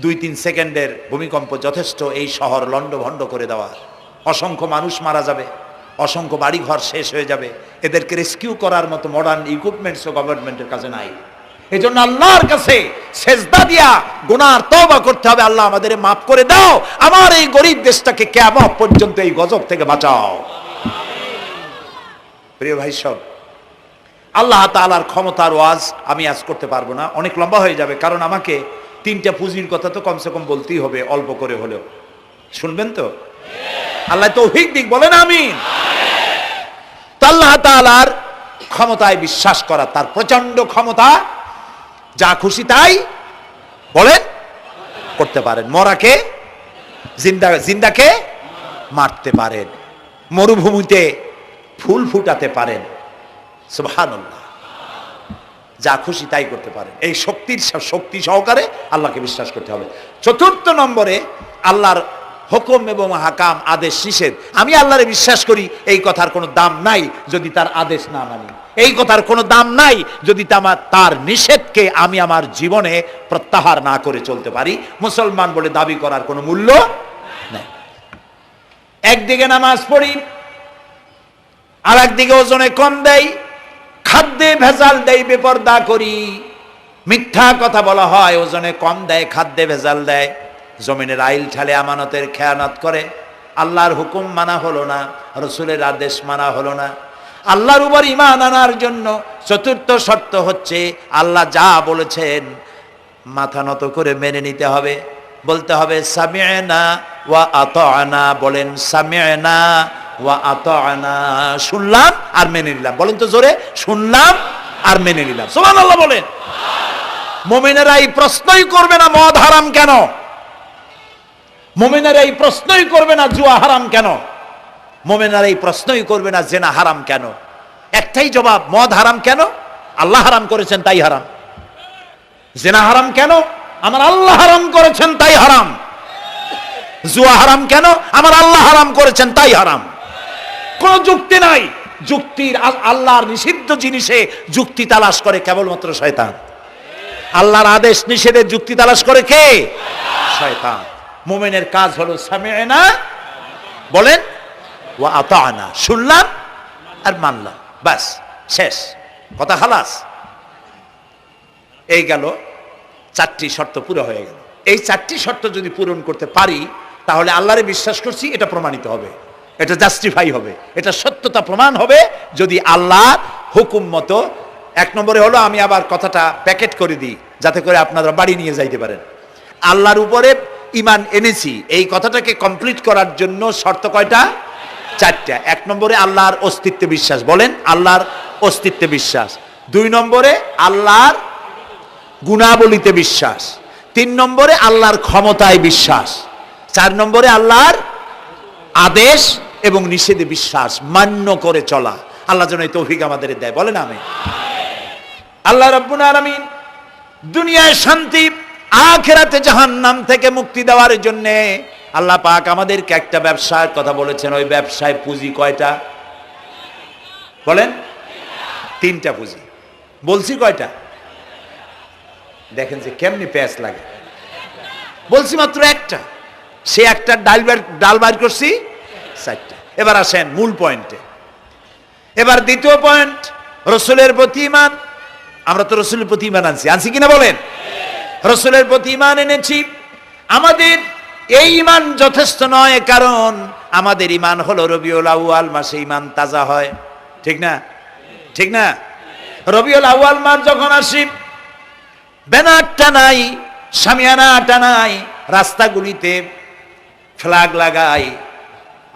2-3 সেকেন্ডের ভূমিকম্প যথেষ্ট এই শহর লণ্ডভণ্ড করে দেওয়ার। অসংখ্য মানুষ মারা যাবে, অসংখ্য বাড়িঘর শেষ হয়ে যাবে। এদেরকে রেস্কিউ করার মতো মডার্ন ইকুইপমেন্টসও গভর্নমেন্টের কাছে নাই। এই জন্য আল্লাহর কাছে সেজদা দিয়া গুনার তওবা করতে হবে, আল্লাহ আমাদের মাফ করে দাও, আমার এই গরিব দেশটাকে কিয়ামত পর্যন্ত এই গজব থেকে বাঁচাও। প্রিয় ভাই সব, আল্লাহ তাআলার ক্ষমতার ওয়াজ আমি আজ করতে পারবো না, অনেক লম্বা হয়ে যাবে, কারণ আমাকে 3টা পুঁজির কথা তো কমসে কম বলতেই হবে, অল্প করে হলেও। শুনবেন তো? আল্লাহ তৌফিক দিক, বলেন আমিন। তো আল্লাহ তাআলার ক্ষমতায় বিশ্বাস করা, তার প্রচন্ড ক্ষমতা, যা খুশি তাই বলেন করতে পারেন। মরাকে জিন্দা, জিন্দাকে মারতে পারেন, মরুভূমিতে ফুল ফুটাতে পারেন, সুবহানাল্লাহ, যা খুশি তাই করতে পারেন। এই শক্তি সহকারে আল্লাহকে বিশ্বাস করতে হবে। 4র্থ নম্বরে আল্লাহর হুকুম এবং হাকাম, আদেশ নিষেধ। আমি আল্লাহরে বিশ্বাস করি, এই কথার কোনো দাম নাই যদি তার আদেশ না মানি। এই কথার কোনো দাম নাই যদি তার নিষেধকে আমি আমার জীবনে প্রত্যাহার না করে চলতে পারি। মুসলমান বলে দাবি করার কোনো মূল্য নেই। একদিকে নামাজ পড়ি, আর একদিকে ওজনে কম দেয়, খাদ্যে ভেজাল দেয়, বেপরদা করি, মিথ্যা কথা বলা হয়, ওজনে কম দেয়, খাদ্যে ভেজাল দেয়, জমিনের আইল ঠালে আমানতের খেয়ানত করে, আল্লাহর হুকুম মানা হলো না, রসুলের আদেশ মানা হলো না। আল্লাহর উপর ঈমান আনার জন্য 4র্থ শর্ত হচ্ছে আল্লাহ যা বলেছেন মাথা নত করে মেনে নিতে হবে, বলতে হবে সামি'না ওয়া আতা'না। বলেন সামি'না ওয়া আতা'না, শুনলাম আর মেনে নিলাম। বলেন তো জোরে, শুনলাম আর মেনে নিলাম। সুবহানাল্লাহ বলেন। মুমিনেরা এই প্রশ্নই করবে না মদ হারাম কেন, মুমিনেরা এই প্রশ্নই করবে না জুয়া হারাম কেন, মুমিনেরা এই প্রশ্নই করবে না জেনা হারাম কেন। একটাই জবাব, মদ হারাম কেন? আল্লাহ হারাম করেছেন তাই হারাম। জেনা হারাম কেন? আমার আল্লাহ হারাম করেছেন তাই হারাম। জুয়া হারাম কেন? আমার আল্লাহ হারাম করেছেন তাই হারাম। কোন যুক্তি নাই। যুক্তির, আল্লাহর নিষিদ্ধ জিনিসে যুক্তি তালাশ করে কেবলমাত্র শয়তান। আল্লাহর আদেশ নিষেধের যুক্তি তালাশ করে কে? শয়তান। মুমিনের কাজ হলো সামি'না, বলেন, ওয়া আতা'না, শুনলাম আর মানলাম, বাস, শেষ কথা, খালাস। এই গেল 4টি শর্ত পুরো হয়ে গেল। এই 4টি শর্ত যদি পূরণ করতে পারি তাহলে আল্লাহরে বিশ্বাস করছি এটা প্রমাণিত হবে, এটা জাস্টিফাই হবে, এটা সত্যতা প্রমাণ হবে যদি আল্লাহর হুকুম মতো। 1 নম্বরে হলো, আমি আবার কথাটা প্যাকেট করে দিই যাতে করে আপনারা বাড়ি নিয়ে যাইতে পারেন। আল্লাহর উপরে ঈমান এনেছি, এই কথাটাকে কমপ্লিট করার জন্য শর্ত কয়টা? 4টা। 1 নম্বরে আল্লাহর অস্তিত্বে বিশ্বাস, বলেন আল্লাহর অস্তিত্বে বিশ্বাস। 2 নম্বরে আল্লাহর গুণাবলীতে বিশ্বাস। 3 নম্বরে আল্লাহর ক্ষমতায় বিশ্বাস। 4 নম্বরে আল্লাহর আদেশ এবং নিষেধে বিশ্বাস, মান্য করে চলা। আল্লাহ যেন এই তৌফিক আমাদের দেয়, বলেন আমিন। আল্লাহ রাব্বুল আলামিন দুনিয়ায় শান্তি, আখিরাতে জাহান্নাম থেকে মুক্তি দেওয়ার জন্য আল্লাহ পাক আমাদেরকে একটা ব্যবসার কথা বলেছেন। ওই ব্যবসায় পুঁজি কয়টা? বলেন। 3টা পুঁজি। বলছি কয়টা? দেখেন যে কেমনি প্যাঁচ লাগে। বলছি মাত্র একটা, সে একটা ডাল বার করছি 4টা। এবার আসেন মূল পয়েন্টে। এবার দ্বিতীয় পয়েন্ট, রসুলের প্রতি ঈমান। আমরা তো রসুলের প্রতি ঈমান আনছি কিনা বলেন? রসুলের প্রতি ঈমান এনেছি। আমাদের এই ঈমান যথেষ্ট নয়, কারণ আমাদের ঈমান হলো রবিউল আউয়াল মাসে ঈমান তাজা হয়, ঠিক না? ঠিক না? রবিউল আউয়াল মাস যখন আসি, ব্যানারটা নাই, শামিয়ানাটা নাই, রাস্তাগুলিতে ফ্ল্যাগ লাগাই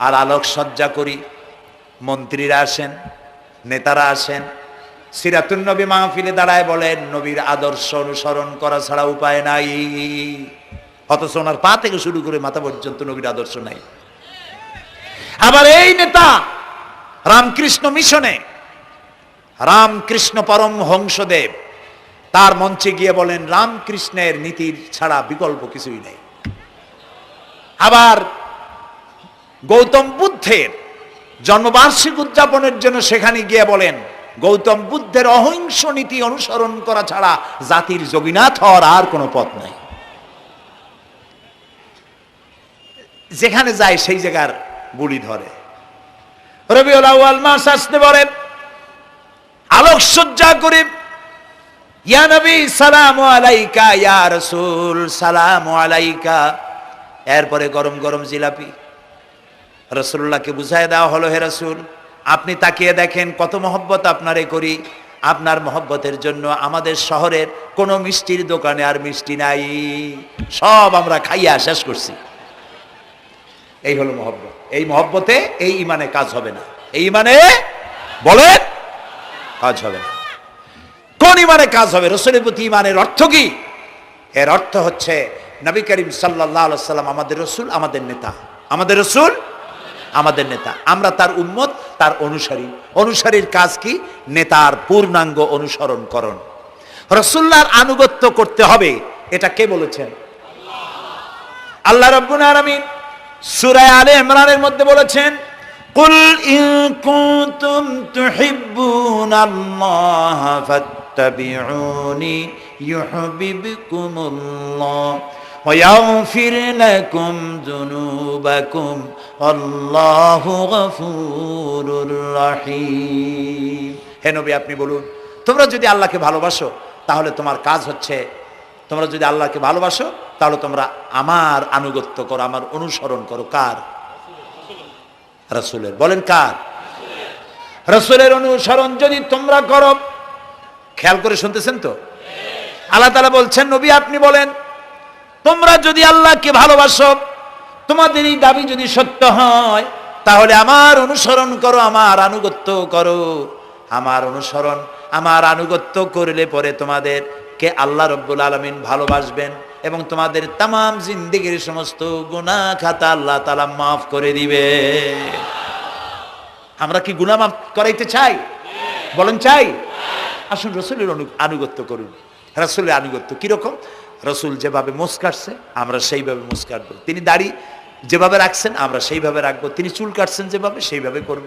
আর আলোকসজ্জা করি। মন্ত্রীরা আসেন, নেতারা আসেন, সিরাতুন নবী মাহফিলে দাঁড়ায় বলেন নবীর আদর্শ অনুসরণ করা ছাড়া উপায় নাই। অথচ ওনার পা থেকে শুরু করে মাথা পর্যন্ত নবীর আদর্শ নাই। আবার এই নেতা রামকৃষ্ণ মিশনে, রামকৃষ্ণ পরমহংসদেব তার মঞ্চে গিয়ে বলেন রামকৃষ্ণের নীতির ছাড়া বিকল্প কিছুই নেই। আবার গৌতম বুদ্ধের জন্মবার্ষিকী উদযাপনের জন্য সেখানে গিয়ে বলেন গৌতম বুদ্ধের অহিংস নীতি অনুসরণ করা ছাড়া জাতির যোগীনাথ হওয়ার আর কোনো পথ নাই। যেখানে যায় সেই জায়গার বুলি ধরে। রবিউল আউয়াল মাস আসতে পারে, আলোকসজ্জা করে ইয়া নবী সালামু আলাইকা, ইয়া রাসূল সালামু আলাইকা। এরপরে গরম গরম জিলাপি রাসূলুল্লাহকে বুঝায় দেওয়া হলো, হে রাসূল আপনি তাকিয়ে দেখেন কত মহব্বত আপনারে করি, আপনার মহব্বতের জন্য আমাদের শহরের কোনো মিষ্টির দোকানে আর মিষ্টি নাই, সব আমরা খাইয়া শেষ করছি। এই হলো মহব্বত। এই মহব্বতে এই ইমানে কাজ হবে না। এই ইমানে বলেন কাজ হবে না। কোন ইমানে কাজ হবে? রাসূলের প্রতি ইমানের অর্থ কি? এর অর্থ হচ্ছে নবী করিম সাল্লাল্লাহু আলাইহি ওয়াসাল্লাম আমাদের রাসূল, আমাদের নেতা। আমাদের রাসূল আমাদের নেতা, আমরা তার উম্মত, তার অনুসারী। অনুসারীর কাজ কি? নেতার পূর্ণাঙ্গ অনুসরণ করণ। রাসূলুল্লাহর আনুগত্য করতে হবে, এটা কে বলেছেন? আল্লাহ রাব্বুল আলামিন সূরা আলে ইমরানের মধ্যে বলেছেন কুল ইন কুনতুম তুহিব্বুনাল্লাহা ফাত্তাবিউনি ইউহিব্বুকুমুল্লাহ ওয়া ইয়াগফির লাকুম যুনুবাকুম আল্লাহু গফুরুর রহিম। হে নবী আপনি বলুন, তোমরা যদি আল্লাহকে ভালোবাসো তাহলে তোমার কাজ হচ্ছে, তোমরা যদি আল্লাহকে ভালোবাসো তাহলে তোমরা আমার আনুগত্য করো, আমার অনুসরণ করো। কার? রাসূলের। বলেন কার? রাসূলের অনুসরণ যদি তোমরা করো, খেয়াল করে শুনতেছেন তো? আল্লাহ তাআলা বলছেন নবী আপনি বলেন তোমরা যদি আল্লাহকে ভালোবাসো, তোমাদের এই দাবি যদি সত্য হয় তাহলে আমার অনুসরণ করো, আমার আনুগত্য করো। আমার অনুসরণ, আমার আনুগত্য করলে পরে তোমাদের কে আল্লাহ রাব্বুল আলামিন ভালোবাসবেন এবং তোমাদের তামাম জিন্দেগির সমস্ত গুনাহ খাতা আল্লাহ তাআলা মাফ করে দিবে। আমরা কি গুনাহ মাফ করাইতে চাই? বলেন চাই? আসুন রাসূলের আনুগত্য করুন। রাসূলের আনুগত্য কিরকম? রাসূল যেভাবে মুছ কাটছে আমরা সেইভাবে মুছ কাটবো, তিনি দাড়ি যেভাবে রাখছেন আমরা সেইভাবে রাখবো, তিনি চুল কাটছেন যেভাবে সেইভাবে করব।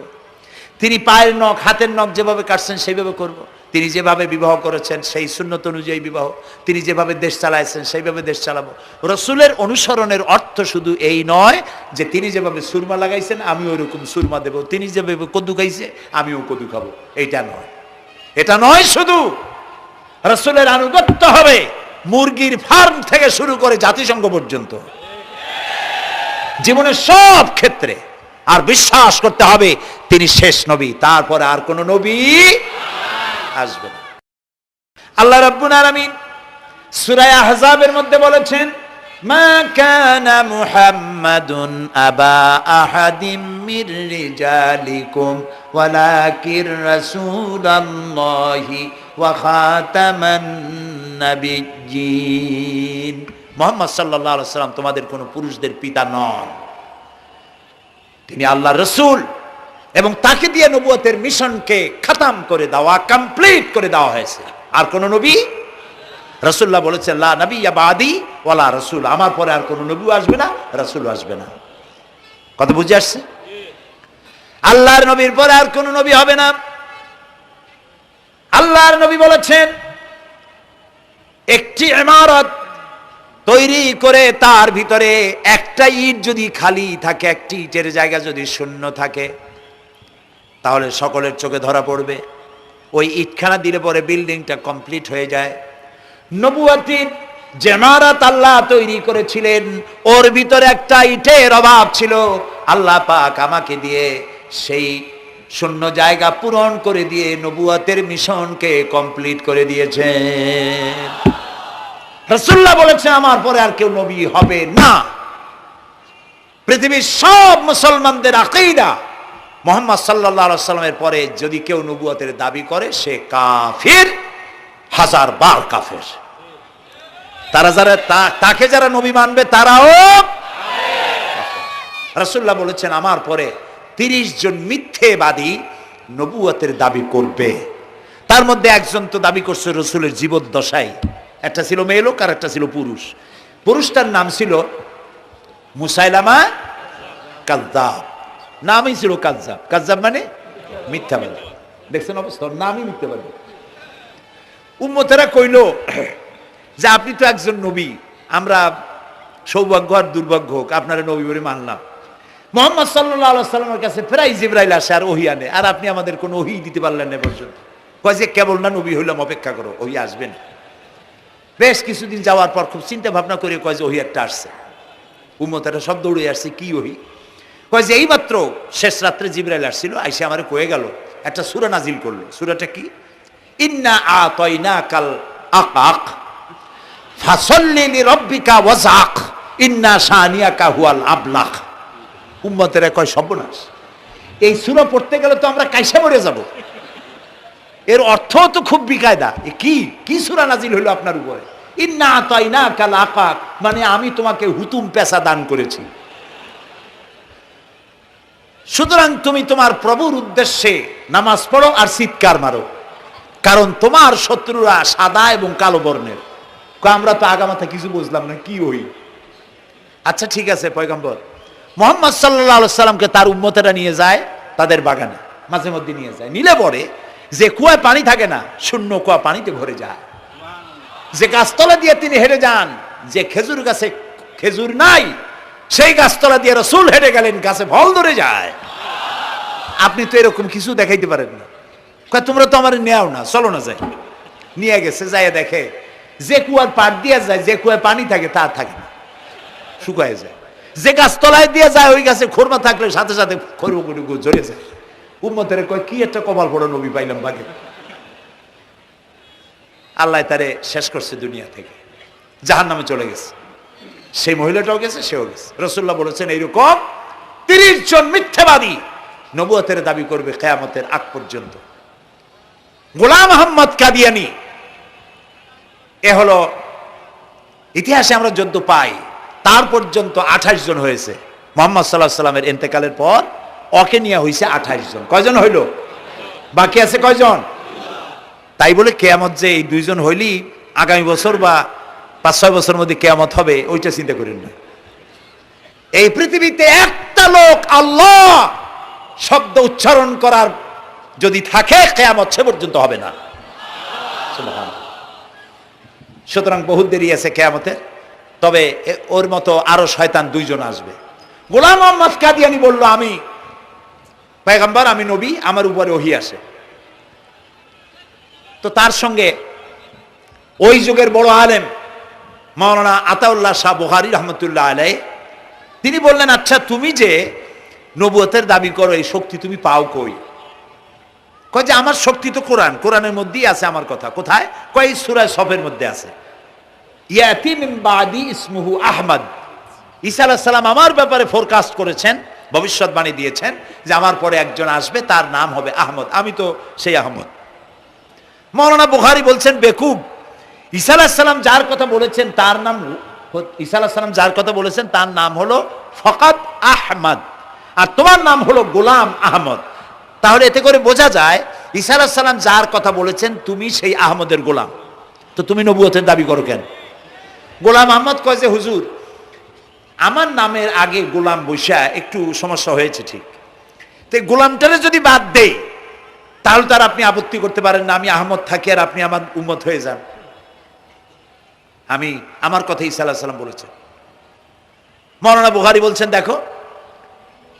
তিনি পায়ের নখ হাতের নখ যেভাবে কাটছেন সেইভাবে করব। তিনি যেভাবে বিবাহ করেছেন সেই সুন্নত অনুযায়ী বিবাহ, তিনি যেভাবে দেশ চালাইছেন সেইভাবে দেশ চালাবো। রাসূলের অনুসরণের অর্থ শুধু এই নয় যে তিনি যেভাবে সুরমা লাগাইছেন আমি ওইরকম সুরমা দেব, তিনি যেভাবে কদু খাইছে আমিও কদু খাবো, এইটা নয়। এটা নয়, শুধু রাসূলের আনুগত্য হবে মুরগির ফার্ম থেকে শুরু করে জাতিসংঘ পর্যন্ত, জীবনের সব ক্ষেত্রে। আর বিশ্বাস করতে হবে তিনি শেষ নবী, তারপরে আর কোন নবী আসবে না। আল্লাহ রাব্বুল আলামিন সূরা আহজাবের মধ্যে বলেছেন মা কানা মুহাম্মাদুন আবা আহাদিম মির রিজালিকুম ওয়ালাকির রাসূলুল্লাহি ওয়া খাতামান নাবিয়্যিন। মুহাম্মদ সাল্লাল্লাহু আলাইহি ওয়াসাল্লাম তোমাদের কোন পুরুষদের পিতা নন, তিনি আল্লাহর রাসূল এবং তাকে দিয়ে নবুয়তের মিশনকে খতম করে দেওয়া, কমপ্লিট করে দেওয়া হয়েছে। আর কোন নবী? রাসূলুল্লাহ বলেছেন লা নবিয়্যা বাদি ওয়ালা রাসূল, আমার পরে আর কোন নবী আসবে না, রাসূল আসবে না। কথা বুঝে আসছে? আল্লাহর নবীর পরে আর কোন নবী হবে না। আল্লাহর নবী বলেছেন একটি ইমারত তৈরি করে তার ভিতরে একটা ইট যদি খালি থাকে, একটি ইটের জায়গা যদি শূন্য থাকে তাহলে সকলের চোখে ধরা পড়বে। ওই ইটখানা দিলে পরে বিল্ডিংটা কমপ্লিট হয়ে যায়। নবুয়তির যে ইমারত আল্লাহ তৈরি করেছিলেন ওর ভিতরে একটা ইটের অভাব ছিল, আল্লাহ পাক আমাকে দিয়ে সেই শূন্য জায়গা পূরণ করে দিয়ে নবুয়তের মিশনকে কমপ্লিট করে দিয়েছেন। রাসূলুল্লাহ বলেছেন আমার পরে আর কেউ নবী হবে না। পৃথিবীর সব মুসলমানদের আকীদা মুহাম্মদ সাল্লাল্লাহু আলাইহি ওয়াসাল্লামের পরে যদি কেউ নবুয়তের দাবি করে সে কাফির, হাজার বার কাফের। তারা যারা তাকে যারা নবী মানবে তারাও রাসূলুল্লাহ বলেছেন আমার পরে 30 জন মিথ্যেবাদী নবুয়তের দাবি করবে। তার মধ্যে একজন তো দাবি করছে রসুলের জীবদ্দশায়, একটা ছিল মেয়ে লোক আর একটা ছিল পুরুষ। পুরুষটার নাম ছিল মুসাইলামা কাযযাব, নামই ছিল কাযযাব। কাযযাব মানে মিথ্যাবাদী। দেখছেন অবস্থা, নামই মিথ্যাবাদী। উম্মতেরা কইল যে আপনি তো একজন নবী, আমরা সৌভাগ্য আর দুর্ভাগ্য হোক আপনারা নবী বলে মানলাম। মুহাম্মদ সাল্লাল্লাহু আলাইহি সাল্লামের কাছে প্রায় জিবরাইল আসে আর ওহী আনে, আর আপনি আমাদের কোনো ওহী দিতে পারলেন না পর্যন্ত। কয় যে কেবল না নবী হইলাম, অপেক্ষা করো, ওহী আসবেন। বেশ কিছুদিন যাওয়ার পর খুব চিন্তা ভাবনা করে কয় যে ওহী একটা আসছে। উম্মতেরা সব দৌড়ে আসছে, কি ওহী? কয় যে এইমাত্র শেষ রাত্রে জিবরাইল আসছিল, আইসে আমারে কয়ে গেল, একটা সূরা নাজিল করলো। সূরাটা কি? ইন্না আতাইনাকাল আকাক ফাসাল্লি লিরাব্বিকা ওয়াজআক ইন্না শানিয়াকা হুয়াল আবলাক। উম্মতেরা কয় সর্বনাশ, এই সূরা পড়তে গেলে তো আমরা কাইসা মরে যাব। এর অর্থ তো খুব বিকায়দা। কি সূরা নাজিল হলো আপনার উপরে? ইন্না আতাইনাকাল আকাক, মানে আমি তোমাকে হুতুম পেশা দান করেছি, সুতরাং তুমি তোমার প্রভুর উদ্দেশ্যে নামাজ পড়ো আর চিৎকার মারো, কারণ তোমার শত্রুরা সাদা এবং কালো বর্ণের। আমরা তো আগামাথা কিছু বুঝলাম না, কি ওই? আচ্ছা ঠিক আছে, পয়গম্বর মুহাম্মদ সাল্লাল্লাহু আলাইহি সাল্লামকে তার উম্মতেরা নিয়ে যায় তাদের বাগানে, মাঝে মধ্যে নিয়ে যায়। নিলে পরে যে কুয়ায় পানি থাকে না, শূন্য কুয়া পানিতে ভরে যায়। যে গাছতলা দিয়ে তিনি হেঁটে যান, যে খেজুর গাছে খেজুর নাই, সেই গাছতলা দিয়ে রাসূল হেঁটে গেলেন, গাছে ফল ধরে যায়। আপনি তো এরকম কিছু দেখাইতে পারেন না। তোমরা তো আমার নেও না, চলো না যাই। নিয়ে গেছে, যাই দেখে যে কুয়ার পাড় দিয়ে যায়, যে কুয়ায় পানি থাকে তা থাকে না, শুকায় যায়। যে গাছতলায় দিয়ে যায়, ওই গাছে খোরমা থাকলে সাথে সাথে খড়গুড়ি ঝরে যায়। উম্মতের কয় কি একটা কপাল পড়ো নবী পাইলাম বাগে। আল্লাহ তারে শেষ করছে দুনিয়া থেকে, জাহান্নামে চলে গেছে। সেই মহিলাটাও গেছে, সেও গেছে। রাসূলুল্লাহ বলেছেন এইরকম 30 জন মিথ্যাবাদী নবুয়তের দাবি করবে কিয়ামতের আগ পর্যন্ত। গোলাম আহমদ কাদিয়ানী, এ হলো ইতিহাসে আমরা যদ্য পাই, তার পর্যন্ত 28 জন হয়েছে। মুহাম্মদ সাল্লাল্লাহু আলাইহি সাল্লামের ইন্তেকালের পর ওকে নিয়ে হয়েছে 28 জন। কয়জন হইল? বাকি আছে কয়জন? তাই বলে কিয়ামত যে এই 2 জন হইলি আগামী বছর বা 5-6 বছরের মধ্যে কিয়ামত হবে, ওইটা চিন্তা করেন না। এই পৃথিবীতে একটা লোক আল্লাহ শব্দ উচ্চারণ করার যদি থাকে, কিয়ামত সে পর্যন্ত হবে না। সুবহানাল্লাহ। সুতরাং বহুত দেরি আছে কিয়ামতের। তবে ওর মতো আরো শয়তান 2 জন আসবে। গোলাম আহমদ কাদিয়ানী বলল, আমি পয়গম্বর, আমি নবী, আমার উপরে ওহী আসে। তো তার সঙ্গে ওই যুগের বড় আলেম মাওলানা আতাউল্লাহ শাহ বুখারী রহমতুল্লাহ আলাইহি, তিনি বললেন, আচ্ছা তুমি যে নবুয়তের দাবি করো, এই শক্তি তুমি পাও কই? কয় যে আমার শক্তি তো কোরআন, কোরআনের মধ্যেই আছে আমার কথা। কোথায়? কয় সূরা সফের মধ্যে আছে, ইয়াতি মিন বাদি ইসমুহু আহমদ। ঈসা আলাইহিস সালাম আমার ব্যাপারে ফোরকাস্ট করেছেন, ভবিষ্যৎবাণী দিয়েছেন যে আমার পরে একজন আসবে, তার নাম হবে আহমদ। আমি তো সেই আহমদ। মাওলানা বুখারী বলছেন, বেকুব, ঈসা আলাইহিস সালাম যার কথা বলেছেন তার নাম, ঈসা আলাইহিস সালাম যার কথা বলেছেন তার নাম হলো ফকাত আহমদ, আর তোমার নাম হলো গোলাম আহমদ। তাহলে এতে করে বোঝা যায় ঈসা আলাইহিস সালাম যার কথা বলেছেন তুমি সেই আহমদের গোলাম। তো তুমি নবুয়তের দাবি করো কেন? গোলাম আহমদ কয় যে হুজুর, আমার নামের আগে গোলাম বৈশা একটু সমস্যা হয়েছে, ঠিক। তো গোলামটারে যদি বাদ দেই তাহলে তার আপনি আপত্তি করতে পারেন না, আমি আহমদ থাকি আর আপনি আমার উম্মত হয়ে যান। আমি আমার কথা ঈসা আলাইহিস সালাম বলেছেন। মাওলানা বুখারী বলছেন, দেখো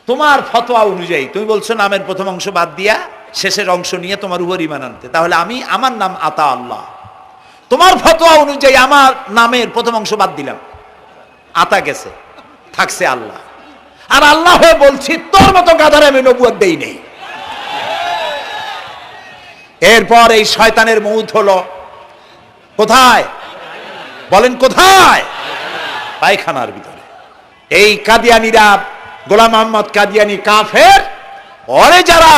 তোমার ফতোয়া অনুযায়ী তুমি বলছো নামের প্রথম অংশ বাদ দিয়া শেষের অংশ নিয়ে তোমার উপর ঈমান আনতে, তাহলে আমার নাম আতা আল্লাহ। তোমার ফতোয়া অনুযায়ী আমার নামের প্রথম অংশ বাদ দিলাম, আতা গেছে, থাকছে আল্লাহ। আর আল্লাহ হয়ে বলছি তোর মতো গাধারে আমি নবুয়ত দেই নেই। এরপর এই শয়তানের মউত হলো কোথায়? বলেন কোথায়? পায়খানার ভিতরে। এই কাদিয়ানীরা, গোলাম আহমদ কাদিয়ানী কাফের, ওরে যারা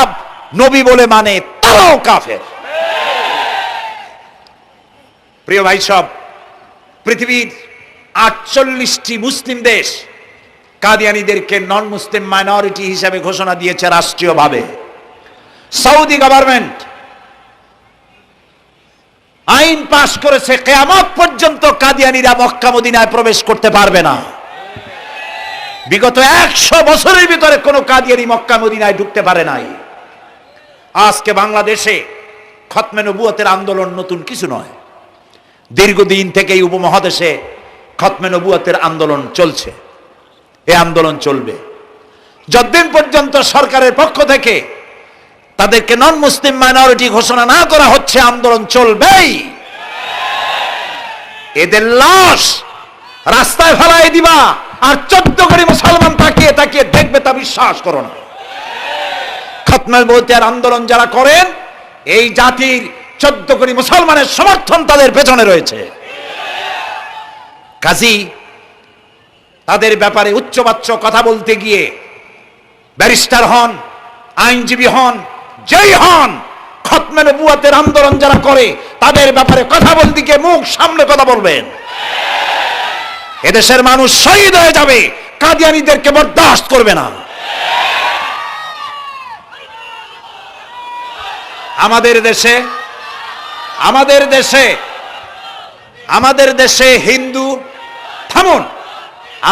নবী বলে মানে তারাও কাফের। প্রিয় ভাই সব, পৃথিবীর 48টি মুসলিম দেশ কাদিয়ানীদেরকে নন মুসলিম মাইনরিটি হিসাবে ঘোষণা দিয়েছে রাষ্ট্রীয়ভাবে। সৌদি গভর্নমেন্ট আইন পাশ করেছে, কিয়ামত পর্যন্ত কাদিয়ানীরা মক্কা মদিনায় প্রবেশ করতে পারবে না। বিগত 100 বছরের ভিতরে কোনো কাদিয়ানী মক্কা মদিনায় ঢুকতে পারে নাই। আজকে বাংলাদেশে খতমে নবুয়তের আন্দোলন নতুন কিছু নয়। দীর্ঘদিন থেকে এই উপমহাদেশে খতমে নবুয়তের আন্দোলন চলছে। এই আন্দোলন চলবে যতদিন পর্যন্ত সরকারের পক্ষ থেকে তাদেরকে নন মুসলিম মাইনরিটি ঘোষণা না করা হচ্ছে, আন্দোলন চলবেই। এদের লাশ রাস্তায় ফেলাই দিবা আর 14 কোটি মুসলমান তাকিয়ে তাকিয়ে দেখবে, তা বিশ্বাস করো না। খতমে নবুয়তের আন্দোলন যারা করেন, এই জাতির 14 কোটি মুসলমানের সমর্থন তাদের পেছনে রয়েছে। কাজী তাদের ব্যাপারে উচ্চবাচ্য কথা বলতে গিয়ে ব্যারিস্টার হন, আইনজীবী হন, যেই হন, খতমে নবুয়তের আন্দোলন যারা করে তাদের ব্যাপারে কথা বলতে গিয়ে মুখ সামনে কথা বলবেন। এদেশের মানুষ শহীদ হয়ে যাবে, কাদিয়ানীদেরকে বরদাস্ত করবে না। আমাদের দেশে হিন্দু, থামুন,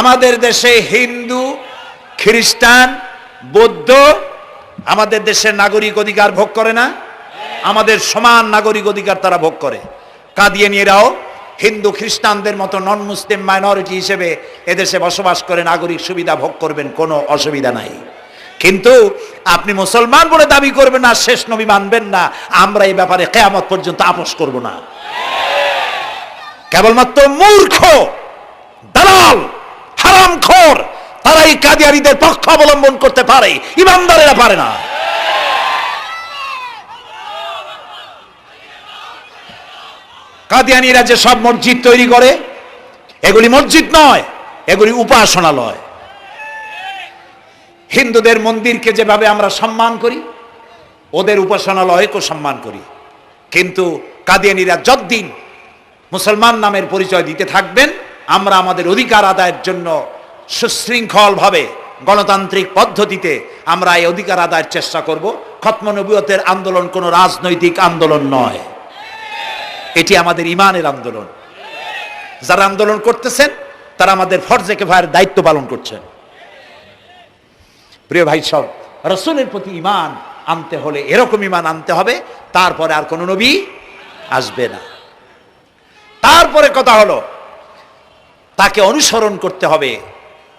আমাদের দেশে হিন্দু, খ্রিস্টান, বৌদ্ধ আমাদের দেশের নাগরিক অধিকার ভোগ করে না? আমাদের সমান নাগরিক অধিকার তারা ভোগ করে। কাদিয়ানীরাও হিন্দু খ্রিস্টানদের মতো নন মুসলিম মাইনরিটি হিসেবে এদেশে বসবাস করে নাগরিক সুবিধা ভোগ করবেন, কোনো অসুবিধা নাই। কিন্তু আপনি মুসলমান বলে দাবি করবেন না, শেষ নবী মানবেন না, আমরা এই ব্যাপারে কিয়ামত পর্যন্ত আপোষ করব না। কেবলমাত্র মূর্খ, দালাল, হারামখোর তারাই কাদিয়ানীদের পক্ষ অবলম্বন করতে পারে, ইমানদারেরা পারে না। কাদিয়ানীরা যে সব মসজিদ তৈরি করে, এগুলি মসজিদ নয়, এগুলি উপাসনালয়। হিন্দুদের মন্দিরকে যেভাবে আমরা সম্মান করি, ওদের উপাসনালয়কেও সম্মান করি। কিন্তু কাদিয়ানীরা যতদিন মুসলমান নামের পরিচয় দিতে থাকবেন, আমরা আমাদের অধিকার আদায়ের জন্য সুশৃঙ্খলভাবে গণতান্ত্রিক পদ্ধতিতে আমরা এই অধিকার আদায়ের চেষ্টা করব। খতমে নবুয়তের আন্দোলন কোনো রাজনৈতিক আন্দোলন নয়, এটি আমাদের ইমানের আন্দোলন। যারা আন্দোলন করতেছেন তারা আমাদের ফরজে কিফায়ার দায়িত্ব পালন করছেন। প্রিয় ভাই সব, রাসূলের প্রতি ঈমান আনতে হলে এরকম ঈমান আনতে হবে, তারপরে আর কোনো নবী আসবে না। তারপরে কথা হলো তাকে অনুসরণ করতে হবে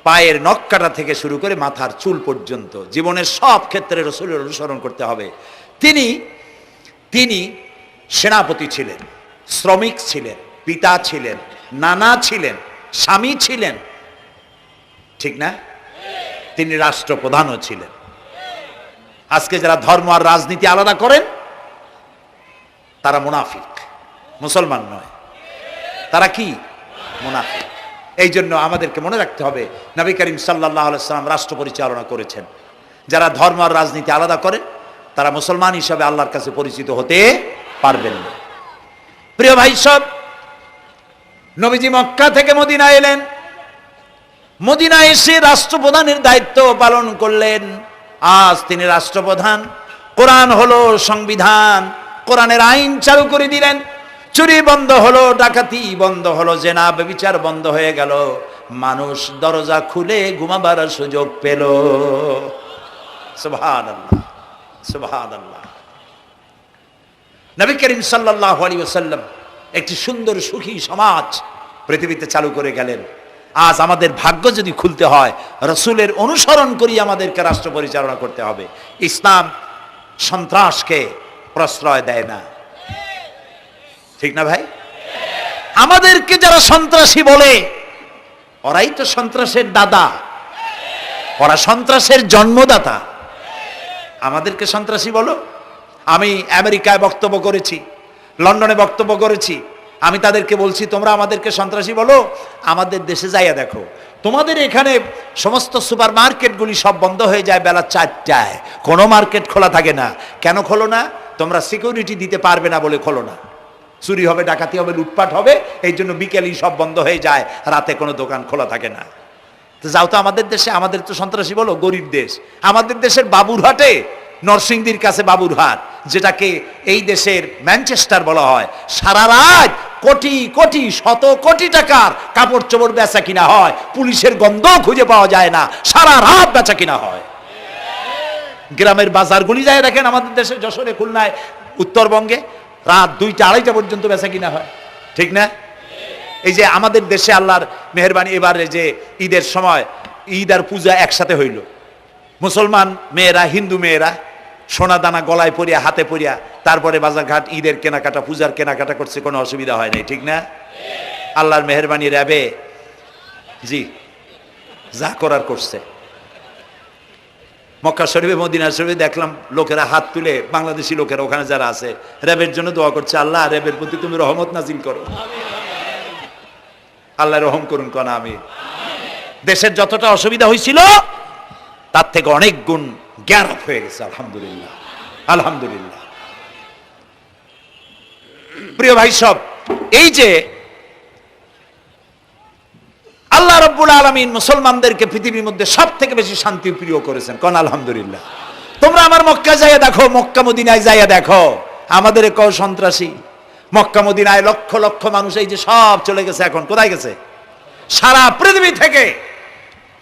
পায়ের নখকাটা থেকে শুরু করে মাথার চুল পর্যন্ত, জীবনের সব ক্ষেত্রে রাসূলের অনুসরণ করতে হবে। তিনি সেনাপতি ছিলেন, শ্রমিক ছিলেন, পিতা ছিলেন, নানা ছিলেন, স্বামী ছিলেন, ঠিক না? তিনি রাষ্ট্রপ্রধানও ছিলেন। আজকে যারা ধর্ম আর রাজনীতি আলাদা করেন তারা মুনাফিক, মুসলমান নয়, তারা কি? মুনাফিক। এই জন্য আমাদেরকে মনে রাখতে হবে নবী করিম সাল্লাল্লাহু আলাইহি ওয়াসাল্লাম রাষ্ট্র পরিচালনা করেছেন। যারা ধর্ম আর রাজনীতি আলাদা করেন তারা মুসলমান হিসাবে আল্লাহর কাছে পরিচিত হতে পারবেন না। প্রিয় ভাই সব, নবীজি মক্কা থেকে মদিনা এলেন, মদিনা এসে রাষ্ট্রপ্রধানের দায়িত্ব পালন করলেন। আজ তিনি রাষ্ট্রপ্রধান, কোরআন হলো সংবিধান, কোরআনের আইন চালু করে দিলেন। চুরি বন্ধ হলো, ডাকাতি বন্ধ হলো, জেনা ব্যভিচার বন্ধ হয়ে গেল, মানুষ দরজা খুলে ঘুমাবার সুযোগ পেল। সুবহানাল্লাহ, সুবহানাল্লাহ। নবী করিম সাল্লাল্লাহু আলাইহি ওয়াসাল্লাম একটি সুন্দর সুখী সমাজ পৃথিবীতে চালু করে গেলেন। আজ আমাদের ভাগ্য যদি খুলতে হয়, রাসূলের অনুসরণ করি আমাদেরকে রাষ্ট্র পরিচালনা করতে হবে। ইসলাম সন্ত্রাসকে প্রশ্রয় দেয় না, ঠিক না ভাই? আমাদেরকে যারা সন্ত্রাসী বলে, ওরাই তো সন্ত্রাসের দাদা, ওরা সন্ত্রাসের জন্মদাতা। আমাদেরকে সন্ত্রাসী বলো? আমি আমেরিকায় বক্তব্য করেছি, লন্ডনে বক্তব্য করেছি, আমি তাদেরকে বলছি তোমরা আমাদেরকে সন্ত্রাসী বলো, আমাদের দেশে যাইয়া দেখো, তোমাদের এখানে সমস্ত সুপার মার্কেটগুলি সব বন্ধ হয়ে যায় বেলা 4টায়, কোনো মার্কেট খোলা থাকে না। কেন খোলো না? তোমরা সিকিউরিটি দিতে পারবে না বলে খোলো না। চুরি হবে, ডাকাতি হবে, লুটপাট হবে, এই জন্য বিকেলেই সব বন্ধ হয়ে যায়, রাতে কোনো দোকান খোলা থাকে না। তো যাও তো আমাদের দেশে, আমাদের তো সন্ত্রাসী বলো, গরিব দেশ। আমাদের দেশের বাবুরহাটে, নরসিংদীর কাছে বাবুরহাট, যেটাকে এই দেশের ম্যানচেস্টার বলা হয়, সারা রাত কোটি কোটি শত কোটি টাকার কাপড় চোপড় বেচা কিনা হয়, পুলিশের গন্ধ খুঁজে পাওয়া যায় না, সারা রাত বেচা কিনা হয়। গ্রামের বাজারগুলি যায় দেখেন, আমাদের দেশে যশোরে, খুলনায়, উত্তরবঙ্গে রাত 2টা 2:30 পর্যন্ত বেচা কিনা হয়, ঠিক না? এই যে আমাদের দেশে আল্লাহর মেহেরবানি, এবারে যে ঈদের সময় ঈদ আর পূজা একসাথে হইল, মুসলমান মেয়েরা, হিন্দু মেয়েরা সোনা দানা গলায় পরিয়া, হাতে পরিয়া, তারপরে বাজারঘাট ঈদের কেনাকাটা, পূজার কেনাকাটা করছে, কোনো অসুবিধা হয় নাই, ঠিক না? আল্লাহর মেহেরবানি র্যাবে জি যা করার করছে। মক্কা শরীফে, মদিনা শরীফে দেখলাম লোকেরা হাত তুলে, বাংলাদেশি লোকেরা ওখানে যারা আছে, র্যাবের জন্য দোয়া করছে, আল্লাহ র্যাবের প্রতি তুমি রহমত নাজিল করো, আল্লাহ রহম করুন কোন। আমি দেশের যতটা অসুবিধা হয়েছিল তার থেকে অনেক গুণ গ্যারাপ হয়ে গেছে, আলহামদুলিল্লাহ, আলহামদুলিল্লাহ। প্রিয় ভাই সব, এই যে আল্লাহ রাব্বুল আলামিন মুসলমানদেরকে পৃথিবীর মধ্যে সব থেকে বেশি শান্তি প্রিয় করেছেন, কোন আলহামদুলিল্লাহ। তোমরা আমার মক্কা যাইয়া দেখো, মক্কা মদিনায় যাইয়া দেখো, আমাদের কও সন্ত্রাসী। মক্কা মদিনায় লক্ষ লক্ষ মানুষ এই যে সব চলে গেছে, এখন কোথায় গেছে? সারা পৃথিবী থেকে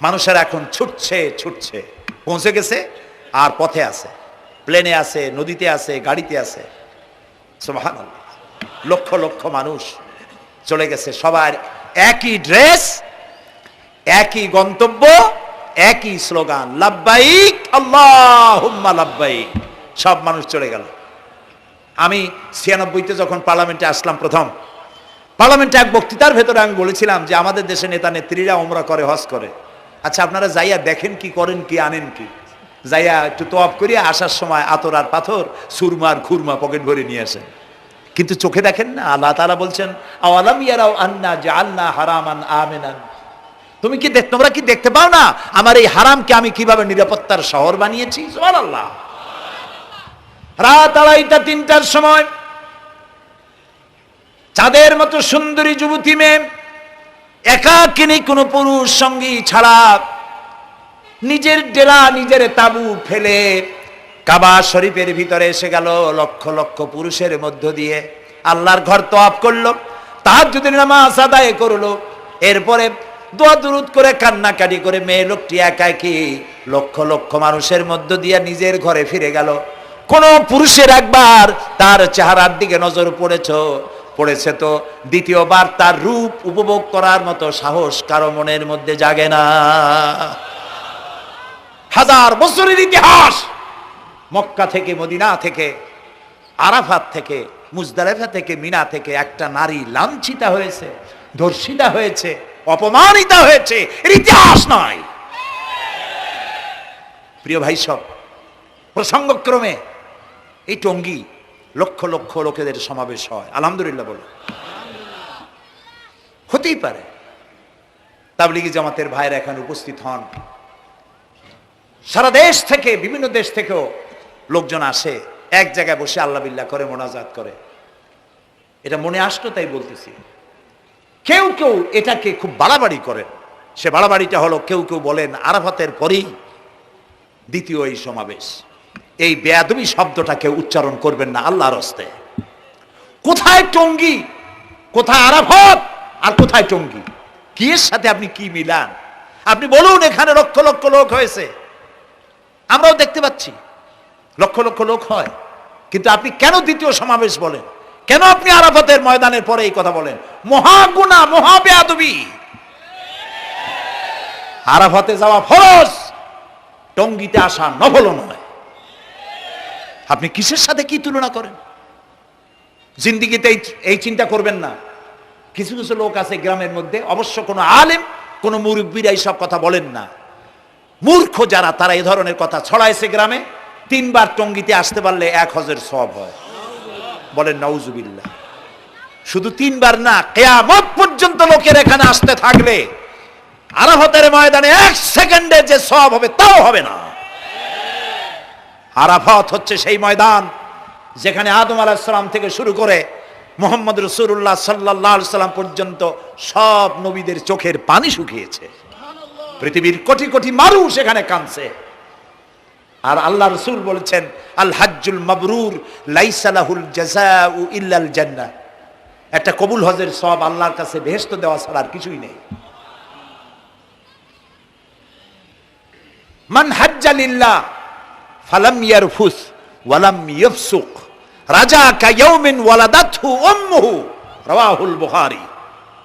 মানুষের এখন ছুটছে ছুটছে, পৌঁছে গেছে, আর পথে আছে, প্লেনে আছে, নদীতে আছে, গাড়িতে আছে, সুবহানাল্লাহ। লক্ষ লক্ষ মানুষ চলে গেছে, সবার একই ড্রেস, একই গন্তব্য, একই স্লোগান, লাব্বাইক আল্লাহুম্মা লাব্বাইক। সব মানুষ চলে গেল। আমি 96-তে যখন পার্লামেন্টে আসলাম, প্রথম পার্লামেন্টে এক বক্তৃতার ভেতরে আমি বলেছিলাম যে আমাদের দেশে নেতা নেত্রীরা ওমরা করে, হজ করে। আচ্ছা, আপনারা যাইয়া দেখেন কি, করেন কি, আনেন কি? যাইয়া একটু তোয়াব করিয়া আসার সময় আতর আর পাথর, সুরমার খুরমা পকেট ভরে নিয়ে আসেন, কিন্তু চোখে দেখেন না। আল্লাহ তাআলা বলছেন, আওয়ালাম ইয়ারাউ আন্না জাআলনা হারামান আমিনান। তুমি কি তোমরা কি দেখতে পাও না আমার এই হারামকে আমি কিভাবে নিরাপত্তার শহর বানিয়েছি? সুবহানাল্লাহ। রাত 2:30 3টার সময় চাঁদের মতো সুন্দরী যুবতী মেয়ে একাকিনী, কোনো পুরুষ সঙ্গী ছাড়া, নিজের ডেরা, নিজের তাবু ফেলে কাবা শরীফের ভিতরে এসে গেল। লক্ষ লক্ষ পুরুষের মধ্য দিয়ে আল্লাহর ঘর তওয়াফ করলো, তাহাজ্জুদের নামাজ আদায় করলো, এরপরে দোয়া দুরুদ করে কান্নাকাটি করে মেয়ে লোকটি একাকী লক্ষ লক্ষ মানুষের মধ্য দিয়ে নিজের ঘরে ফিরে গেল। কোন পুরুষের একবার তার চেহারার দিকে নজর পড়েছে তো দ্বিতীয়বার তার রূপ উপভোগ করার মতো সাহস কারো মনের মধ্যে জাগে না। হাজার বছরের ইতিহাস, মক্কা থেকে, মদিনা থেকে, আরাফাত থেকে, মুজদালিফা থেকে, মিনা থেকে একটা নারী লাঞ্ছিতা হয়েছে, ধর্ষিতা হয়েছে, অপমানিতা হয়েছে, এর ইতিহাস নয়। প্রিয় ভাই সব, প্রসঙ্গক্রমে এই টঙ্গী লক্ষ লক্ষ লোকেদের সমাবেশ হয়, আলহামদুলিল্লাহ বলো। হতেই পারে তাবলিগি জামাতের ভাইরা এখানে উপস্থিত হন, সারা দেশ থেকে, বিভিন্ন দেশ থেকেও লোকজন আসে, এক জায়গায় বসে আল্লাহ বিল্লাহ করে, মোনাজাত করে। এটা মনে আসলো তাই বলতেছি। কেউ কেউ এটাকে খুব বাড়াবাড়ি করেন। সে বাড়াবাড়িটা হলো, কেউ কেউ বলেন আরাফাতের পরেই দ্বিতীয় এই সমাবেশ। এই বেয়াদবি শব্দটাকে উচ্চারণ করবেন না আল্লাহর হস্তে। কোথায় টঙ্গী, কোথায় আরাফাত, আর কোথায় টঙ্গী? কি এর সাথে আপনি কি মিলান? আপনি বলুন, এখানে লক্ষ লক্ষ লোক হয়েছে, আমরাও দেখতে পাচ্ছি লক্ষ লক্ষ লোক হয়, কিন্তু আপনি কেন দ্বিতীয় সমাবেশ বলেন? কেন আপনি আরাফাতের ময়দানের পরে এই কথা বলেন? মহা গুনাহ, মহা বেয়াদবি। আরাফাতে যাওয়া ফরজ, টঙ্গীতে আসা নফল নয়। আপনি কিসের সাথে কি তুলনা করেন? জিন্দিগিতে এই চিন্তা করবেন না। কিছু কিছু লোক আছে গ্রামের মধ্যে, অবশ্য কোনো আলেম, কোনো মুরব্বীরা এইসব কথা বলেন না। মূর্খ যারা, তারা এই ধরনের কথা ছড়াইছে গ্রামে। 3 বার টঙ্গীতে আসতে পারলে 1 হজের সওয়াব হয়। বলেন নাউজুবিল্লাহ। শুধু 3 বার না, কিয়ামত পর্যন্ত লোকের এখানে আসতে থাকলে আরাফাতের ময়দানে 1 সেকেন্ডে যে সওয়াব হবে তাও হবে না। আরাফাত হচ্ছে সেই ময়দান যেখানে আদম আলাইহিস সালাম থেকে শুরু করে মুহাম্মদ রাসূলুল্লাহ সাল্লাল্লাহু আলাইহি সাল্লাম পর্যন্ত সব নবীদের চোখের পানি শুকিয়েছে। পৃথিবীর কোটি কোটি মানুষ এখানে কাঁদছে। আর আল্লাহ রাসূল বলেছেন, আল হাজ্জুল মাবরুর লাইসা লাহুল জাযাউ ইল্লাল জান্নাহ। একটা কবুল হজের সওয়াব আল্লাহর কাছে বেহেশত দেওয়া ছাড়া আর কিছুই নেই। মান হাজ্জা লিল্লাহ ফালাম ইয়ারফুস ওয়ালাম ইয়াফসুক রাজা কায়াউমিন ওয়ালাদাতহু উম্মুহু, রাওয়াহুল বুখারী।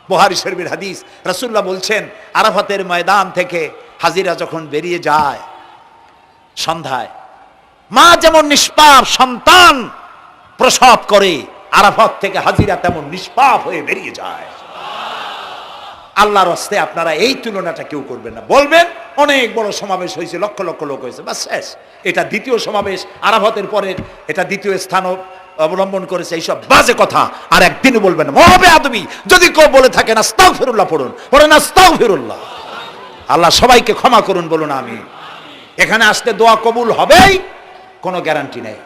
বুখারী শরীফের হাদিস। রাসূলুল্লাহ বলছেন, আরাফাতের ময়দান থেকে হাজিরা যখন বেরিয়ে যায় সন্ধ্যায়, মা যেমন নিষ্পাপ সন্তান প্রসব করে, আরাফাত থেকে হাজিরা তেমন নিষ্পাপ হয়ে বেরিয়ে যায়। আল্লাহর হস্তে আপনারা এই তুলনাটা কেউ করবেন না। বলবেন অনেক বড় সমাবেশ হয়েছে, লক্ষ লক্ষ লোক হয়েছে, বাস শেষ। এটা দ্বিতীয় সমাবেশ, আরাফাতের পরের এটা দ্বিতীয় স্থান অবলম্বন করেছে। এইসব বাজে কথা আর একদিনও বলবেন না। মহাবে আদমি যদি কেউ বলে থাকেন আস্তাগফিরুল্লাহ পড়ুন, পড়েন আস্তাগফিরুল্লাহ। আল্লাহ সবাইকে ক্ষমা করুন, বলুন আমিন। এখানে আসতে দোয়া কবুল হবেই, কোনো গ্যারান্টি নেই,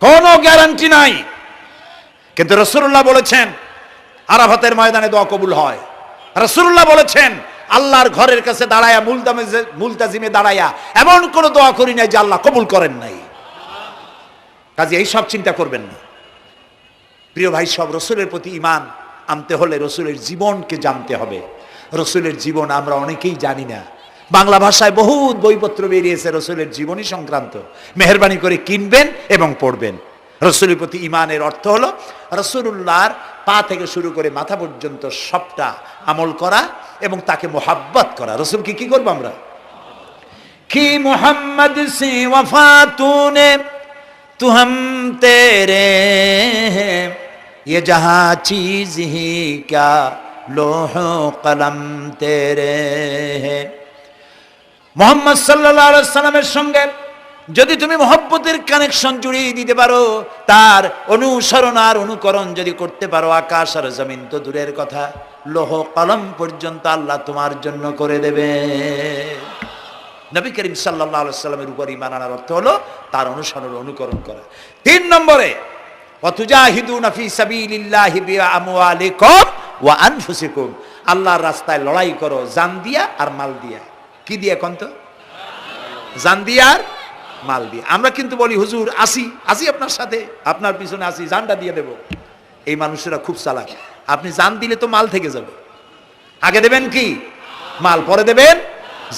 কোনো গ্যারান্টি নাই। কিন্তু রাসূলুল্লাহ বলেছেন আরাফাতের ময়দানে দোয়া কবুল হয়। রাসূলুল্লাহ বলেছেন আল্লাহর ঘরের কাছে দাঁড়ায়া মুলতাজিমে দাঁড়ায়া এমন কোন দোয়া করি নাই যে আল্লাহ কবুল করেন নাই। কাজে এই সব চিন্তা করবেন না প্রিয় ভাই। সব রসুলের প্রতি ঈমান আনতে হলে রসুলের জীবনকে জানতে হবে। রসুলের জীবন আমরা অনেকেই জানি না। বাংলা ভাষায় বহুত বইপত্র বেরিয়েছে রসুলের জীবনী সংক্রান্ত। মেহেরবানি করে কিনবেন এবং পড়বেন। রসুলের প্রতি ঈমানের অর্থ হলো রসুলুল্লাহর পা থেকে শুরু করে মাথা পর্যন্ত সবটা আমল করা এবং তাকে মোহাব্বত করা। রসুলকে কি করবো আমরা? কি মোহাম্মদ সে ওয়াফা তূনে তু হাম তেরে হ্যাঁ, ये जहां चीज ही क्या लोह कलम तेरे हैं। মুহাম্মদ সাল্লাল্লাহু আলাইহি ওয়াসাল্লামের সঙ্গে যদি তুমি মহব্বতের কানেকশন জুড়িয়ে দিতে পারো, তার অনুসরণ আর অনুকরণ যদি করতে পারো, আকাশ আর জমিন তো দূরের কথা, লোহ কলম পর্যন্ত আল্লাহ তোমার জন্য করে দেবে। নবী করিম সাল্লাল্লাহু আলাইহি ওয়াসাল্লামের উপর ঈমান আনার অর্থ হলো তার অনুসরণ অনুকরণ করা। 3 নম্বরে ওয়াতুজাহিদুনা ফি সাবিলিল্লাহি বিআমওয়ালিকুম ওয়া আনফুসিকুম, আল্লাহর রাস্তায় লড়াই করো জান দিয়া আর মাল দিয়া। কি দিয়ে কোন তো? জান দিয়া আর মাল দিয়ে। আমরা কিন্তু বলি হুজুর আসি আসি আপনার সাথে, আপনার পিছনে আসি, জানটা দিয়ে দেব। এই মানুষেরা খুব চালাক। আপনি জান দিলে তো মাল থেকে যাবে। আগে দেবেন কি? মাল, পরে দেবেন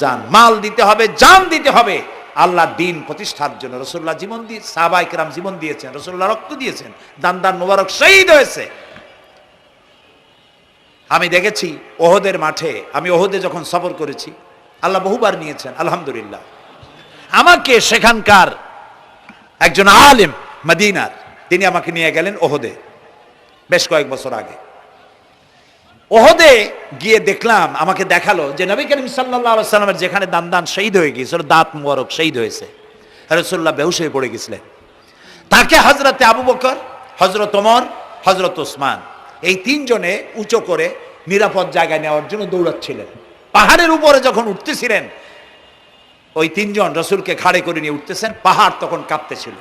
জান। মাল দিতে হবে, জান দিতে হবে আল্লাহর দ্বীন প্রতিষ্ঠার জন্য। রাসূলুল্লাহ জীবন দিয়ে, সাহাবায়ে কেরাম জীবন দিয়েছেন, রাসূলুল্লাহ রক্ত দিয়েছেন, দান দান মোবারক শহীদ হয়েছে। আমি দেখেছি ওহদের মাঠে, আমি ওহদে যখন সফর করেছি, আল্লাহ বহুবার নিয়েছেন আলহামদুলিল্লাহ। আমাকে সেখানকার একজন আলেম মদিনার, তিনি আমাকে নিয়ে গেলেন ওহদে বেশ কয়েক বছর আগে। ওহদে গিয়ে দেখলাম, আমাকে দেখালো যে নবী করিম সাল্লাল্লাহু আলাইহি ওয়াসাল্লামের যেখানে দান দান শহীদ হয়ে গিয়েছিল, দাঁত মুবারক শহীদ হয়েছে, রাসূলুল্লাহ বেহুশ হয়ে পড়ে গেছিলেন। তাকে হযরতে আবু বকর, হযরত ওমর, হযরত ওসমান এই 3 জনে উঁচু করে নিরাপদ জায়গায় নেওয়ার জন্য দৌড়াচ্ছিলেন। পাহাড়ের উপরে যখন উঠতেছিলেন, ওই 3 জন রাসূলকে ঘাড়ে করে নিয়ে উঠতেছেন। পাহাড় তখন কাঁপতেছিল,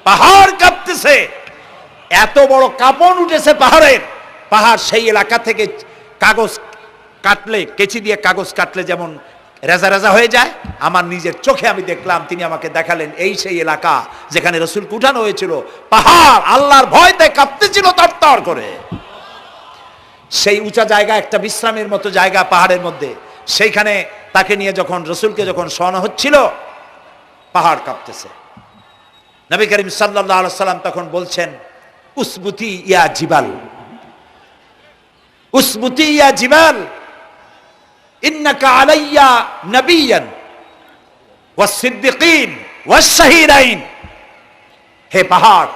পাহাড় কাঁপতেছে, এত বড় কাঁপন উঠেছে পাহাড়ের। পাহাড় সেই এলাকা থেকে কাগজ কাটলে, কেচি দিয়ে কাগজ কাটলে যেমন রেজা রেজা হয়ে যায়, আমার নিজের চোখে আমি দেখলাম। তিনি আমাকে দেখালেন এই সেই এলাকা যেখানে রাসূলকে উঠানো হয়েছিল। পাহাড় আল্লাহর ভয়তে কাঁপতেছিল তরতর করে। সেই উঁচা জায়গা, একটা বিশ্রামের মতো জায়গা পাহাড়ের মধ্যে, সেইখানে তাকে নিয়ে যখন রাসূলকে যখন শোয়ানো হচ্ছিল, পাহাড় কাঁপতেছে। নবী করিম সাল্লাল্লাহু আলাইহি ওয়াসাল্লাম তখন বলছেন, উসবুতি ইয়া জিবাল, উসবুতি ইয়া জিবাল, ইন্নাকা আলাইয়া নবিয়ান ওয়াস সিদ্দিকিন ওয়াস শাহীদাইন। হে পাহাড়,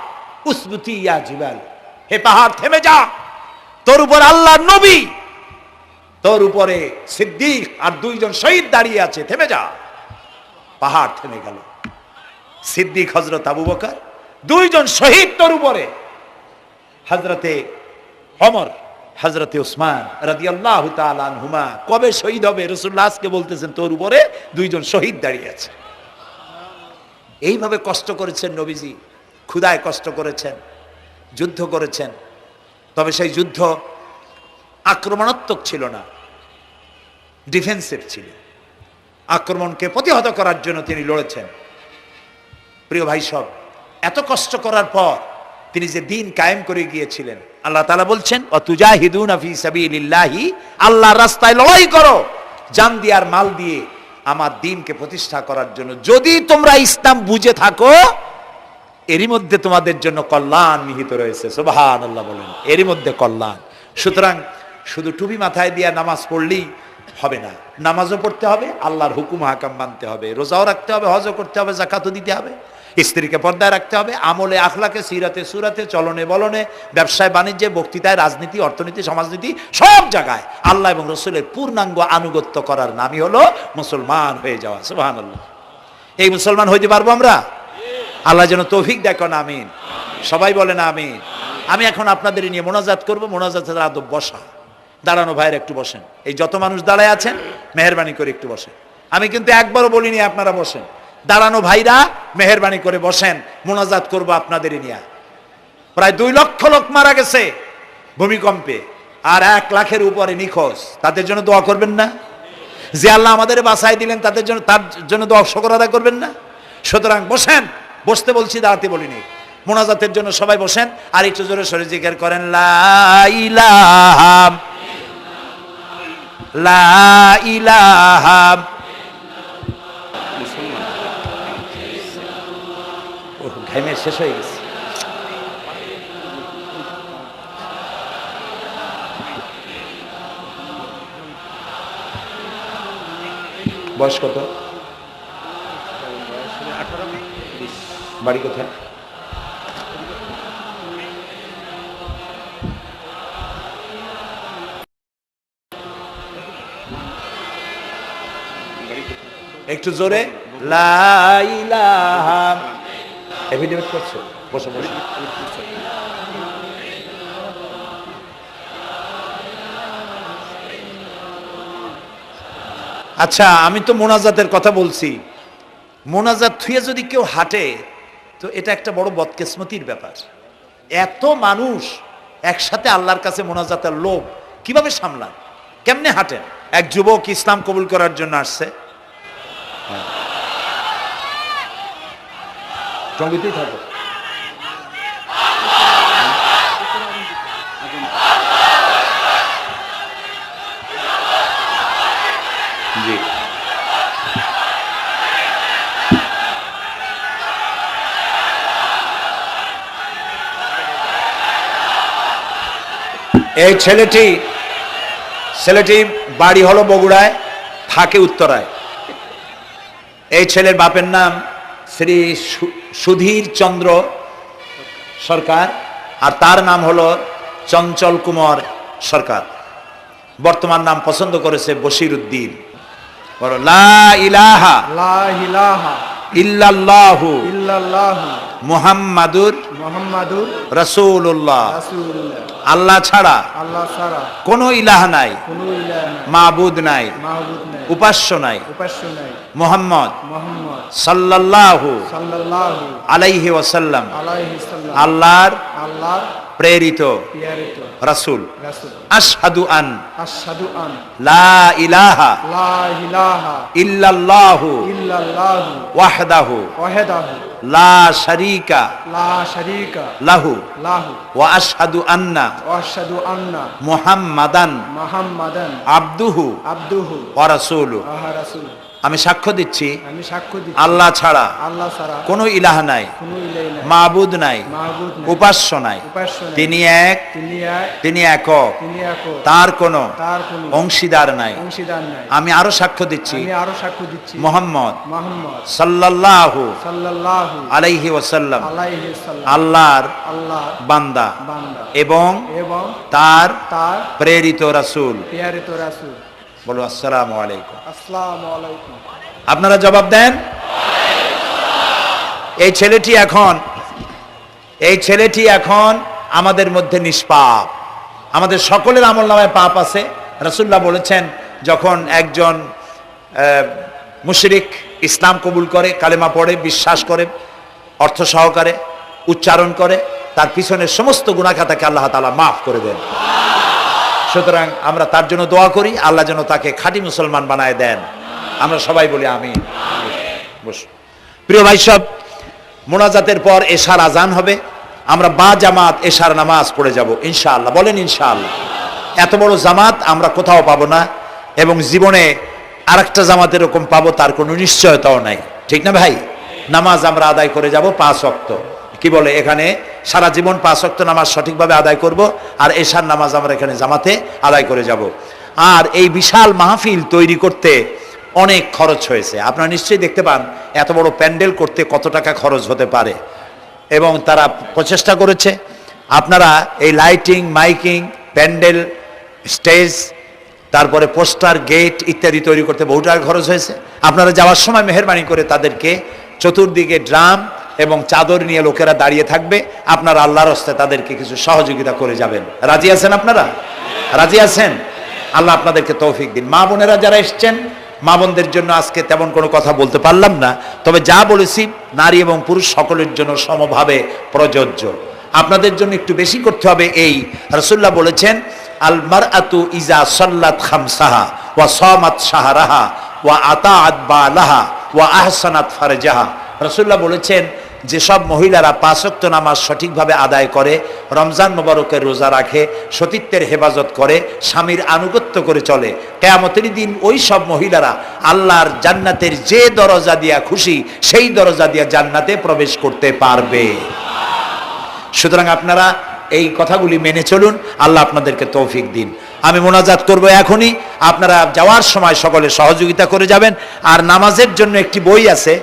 উসবুতি ইয়া জিবাল, হে পাহাড় থেমে যা, তোর উপর আল্লাহর নবী, তোর উপরে সিদ্দিক আর 2 জন শহীদ দাঁড়িয়ে আছে, থেমে যা। পাহাড় থেমে গেল। সিদ্দিক হযরত আবু বকর, 2 জন শহীদ তোর উপরে, হযরতে ওমর, হযরতে ওসমান রাদিয়াল্লাহু তাআলা আনহুমা। কবে শহীদ হবে রাসূলুল্লাহ আজকে বলতেছেন, তোর উপরে 2 জন শহীদ দাঁড়িয়ে আছে। এইভাবে কষ্ট করেছেন নবীজি, ক্ষুধায় কষ্ট করেছেন, যুদ্ধ করেছেন। তবে সেই যুদ্ধ আক্রমণাত্মক ছিল না, ডিফেন্সিভ ছিল। আক্রমণকে প্রতিহত করার জন্য তিনি লড়েছেন। প্রিয় ভাই সব, এত কষ্ট করার পর তিনি যে দিন কায়েম করে গিয়েছিলেন, আল্লাহ তাআলা বলছেন ওয়াতুজাহিদুনা ফি সাবিলিল্লাহি, আল্লাহর রাস্তায় লড়াই করো জান দিয়ে আর মাল দিয়ে আমার দ্বীনকে প্রতিষ্ঠা করার জন্য। যদি তোমরা ইসলাম বুঝে থাকো এরই মধ্যে তোমাদের জন্য কল্যাণ নিহিত রয়েছে। সুবহানাল্লাহ বলেন, এরই মধ্যে কল্যাণ। সুতরাং শুধু টুপি মাথায় দিয়ে নামাজ পড়লেই হবে না, নামাজও পড়তে হবে, আল্লাহর হুকুম হাকাম মানতে হবে, রোজাও রাখতে হবে, হজও করতে হবে, যাকাতও দিতে হবে, স্ত্রীকে পর্দায় রাখতে হবে, আমলে আখলাকে সিরাতে সুরাতে চলনে বলনে ব্যবসায় বাণিজ্যে বক্তৃতায় রাজনীতি অর্থনীতি সমাজনীতি সব জায়গায় আল্লাহ এবং রসুলের পূর্ণাঙ্গ আনুগত্য করার নামই হলো মুসলমান হয়ে যাওয়া। সুবহানাল্লাহ। এই মুসলমান হইতে পারবো আমরা? আল্লাহ যেন তৌফিক দেখুন, আমিন। সবাই বলেন আমিন। আমি এখন আপনাদের নিয়ে মোনাজাত করবো। মোনাজাতের আদব বসা, দাঁড়ানো ভাইয়ের একটু বসেন। এই যত মানুষ দাঁড়ায় আছেন মেহেরবানি করে একটু বসেন। আমি কিন্তু একবারও বলিনি আপনারা বসেন। দাঁড়ানো ভাইরা মেহেরবানি করে বসেন, মোনাজাত করবো আপনাদের নিয়ে। প্রায় 2 লক্ষ লোক মারা গেছে ভূমিকম্পে, আর 1 লাখের উপরে নিখোঁজ। তাদের জন্য দোয়া করবেন না? যে আল্লাহ আমাদের বাঁচাই দিলেন তাদের জন্য, তার জন্য দোয়া শুকর আদায় করবেন না? সুতরাং বসেন, বসতে বলছি, দাঁড়াতে বলিনি। মোনাজাতের জন্য সবাই বসেন, আর একটু জোরে সরে জিকির করেন লা ইলাহা লা ইলাহা। ঘামে শেষ হয়ে গেছে। বয়স কত? বাড়ি কোথায়? একটু জোরে লা ইলাহা। এফিডেভিট করছো? বসো বসো। আচ্ছা, আমি তো মোনাজাতের কথা বলছি। মোনাজাত থুয়ে যদি কেউ হাঁটে তো এটা একটা বড় বদকিসমতির ব্যাপার। এত মানুষ একসাথে আল্লাহর কাছে মোনাজাতের লোভ কিভাবে সামলান? কেমনে হাঁটেন? এক যুবক ইসলাম কবুল করার জন্য আসছে। সঙ্গীতেই থাকো। জি, এই ছেলেটি বাড়ি হলো বগুড়ায়, থাকে উত্তরায়। এই ছেলের বাপের নাম শ্রী সুধীর চন্দ্র সরকার, আর তার নাম হলো চঞ্চল কুমার সরকার। বর্তমান নাম পছন্দ করেছে বশির উদ্দিন। বলো লা ইলাহা লা ইলাহা ইল্লাল্লাহু ইল্লাল্লাহু মুহাম্মাদুর মুহাম্মাদুর রাসূলুল্লাহ। রাসূলুল্লাহ। আল্লাহ ছাড়া আল্লাহ ছাড়া কোনো ইলাহ নাই, কোনো ইলাহ নাই, মাবুদ নাই, মাবুদ নাই, উপাস্য নাই, উপাস্য নাই, মুহাম্মদ মুহাম্মদ সাল্লাল্লাহু সাল্লাল্লাহু আলাইহি ওয়াসাল্লাম আলাইহি সাল্লাম আল্লাহর আল্লাহর প্রেরিত প্রেরিত রাসূল। রাসূল। আশহাদু আন আশহাদু আন লা ইলাহা লা ইলাহা ইল্লাল্লাহু ইল্লাল্লাহু ওয়াহদাহু ওয়াহদাহু লা শারীকা লা শারীকা লাহু লাহু ওয়া আশহাদু আন্না ওয়া আশহাদু আন্না মুহাম্মাদান মুহাম্মাদান আবদুহু আবদুহু ওয়া রাসূলুহু। ওয়া রাসূলুহু। আমি সাক্ষ্য দিচ্ছি আমি সাক্ষ্য দিচ্ছি আল্লাহ ছাড়া আল্লাহ ছাড়া কোনো ইলাহ নাই, কোনো ইলাহ নাই, মাবুদ নাই, মাবুদ নাই, উপাস্য নাই। উপাস্য নাই। তিনি এক, তিনি এক, তিনি একক, তিনি একক, তার কোনো তার কোনো অংশীদার নাই। অংশীদার নাই। আমি আরো সাক্ষ্য দিচ্ছি আমি আরো সাক্ষ্য দিচ্ছি মুহাম্মদ মুহাম্মদ সাল্লাল্লাহু সাল্লাল্লাহু আলাইহি ওয়াসাল্লাম আলাইহি সাল্লাম আল্লাহর আল্লাহর বান্দা বান্দা এবং এবং তার তার প্রেরিত রাসূল। প্রেরিত রাসূল। বলো আসসালামু আলাইকুম। আসসালামু আলাইকুম। আপনারা জবাব দেন। এই ছেলেটি এখন আমাদের মধ্যে নিষ্পাপ। আমাদের সকলের আমলনামায় পাপ আছে। রাসূলুল্লাহ বলেছেন, যখন একজন মুশরিক ইসলাম কবুল করে, কালেমা পড়ে, বিশ্বাস করে, অর্থ সহকারে উচ্চারণ করে, তার পিছনের সমস্ত গুনাহ খাতাকে আল্লাহ তাআলা মাফ করে দেন। সুতরাং আমরা তার জন্য দোয়া করি, আল্লাহ যেন তাকে খাঁটি মুসলমান বানায় দেন। আমরা সবাই বলি আমিন। বসো। প্রিয় ভাই সব, মোনাজাতের পর এশার আজান হবে, আমরা বা জামাত এশার নামাজ পড়ে যাব ইনশাআল্লাহ। বলেন ইনশাআল্লাহ। এত বড় জামাত আমরা কোথাও পাবো না, এবং জীবনে আরেকটা জামাত এরকম পাবো তার কোনো নিশ্চয়তাও নাই, ঠিক না ভাই? নামাজ আমরা আদায় করে যাব 5 ওয়াক্ত। কি বলে এখানে সারা জীবন 5 ওয়াক্ত নামাজ সঠিকভাবে আদায় করব, আর এশার নামাজ আমরা এখানে জামাতে আদায় করে যাব। আর এই বিশাল মাহফিল তৈরি করতে অনেক খরচ হয়েছে। আপনারা নিশ্চয়ই দেখতে পান এত বড় প্যান্ডেল করতে কত টাকা খরচ হতে পারে, এবং তারা প্রচেষ্টা করেছে। আপনারা এই লাইটিং, মাইকিং, প্যান্ডেল, স্টেজ, তারপরে পোস্টার, গেট ইত্যাদি তৈরি করতে বহু টাকা খরচ হয়েছে। আপনারা যাওয়ার সময় মেহেরবানি করে তাদেরকে চতুর্দিকে ড্রাম এবং চাদর নিয়ে লোকেরা দাঁড়িয়ে থাকবে, আপনারা আল্লাহর হস্তে তাদেরকে কিছু সহযোগিতা করে যাবেন। রাজি আছেন আপনারা? রাজি আছেন? আল্লাহ আপনাদেরকে তৌফিক দিন। মা বোনেরা যারা এসছেন, মা বোনদের জন্য আজকে তেমন কোনো কথা বলতে পারলাম না, তবে যা বলেছি নারী এবং পুরুষ সকলের জন্য সমভাবে প্রযোজ্য। আপনাদের জন্য একটু বেশি করতে হবে। এই রাসূলুল্লাহ বলেছেন, আল মারআতু ইজা সাল্লাত খামসাহা ওয়া সামাত শাহরাহা ওয়া আতাআত বালাহা ওয়া আহসানাত ফারজাহা। রাসূলুল্লাহ বলেছেন, যেসব মহিলারা 5 ওয়াক্ত নামাজ সঠিকভাবে আদায় করে, রমজান মোবারকের রোজা রাখে, সতীত্বের হেফাজত করে, স্বামীর আনুগত্য করে চলে, কিয়ামতের দিন ওই সব মহিলারা আল্লাহর জান্নাতের যে দরজা দিয়া খুশি সেই দরজা দিয়া জান্নাতে প্রবেশ করতে পারবে। সুতরাং আপনারা এই কথাগুলি মেনে চলুন, আল্লাহ আপনাদেরকে তৌফিক দিন। আমি মোনাজাত করব এখনই, আপনারা যাওয়ার সময় সকলে সহযোগিতা করে যাবেন। আর নামাজের জন্য একটি বই আছে,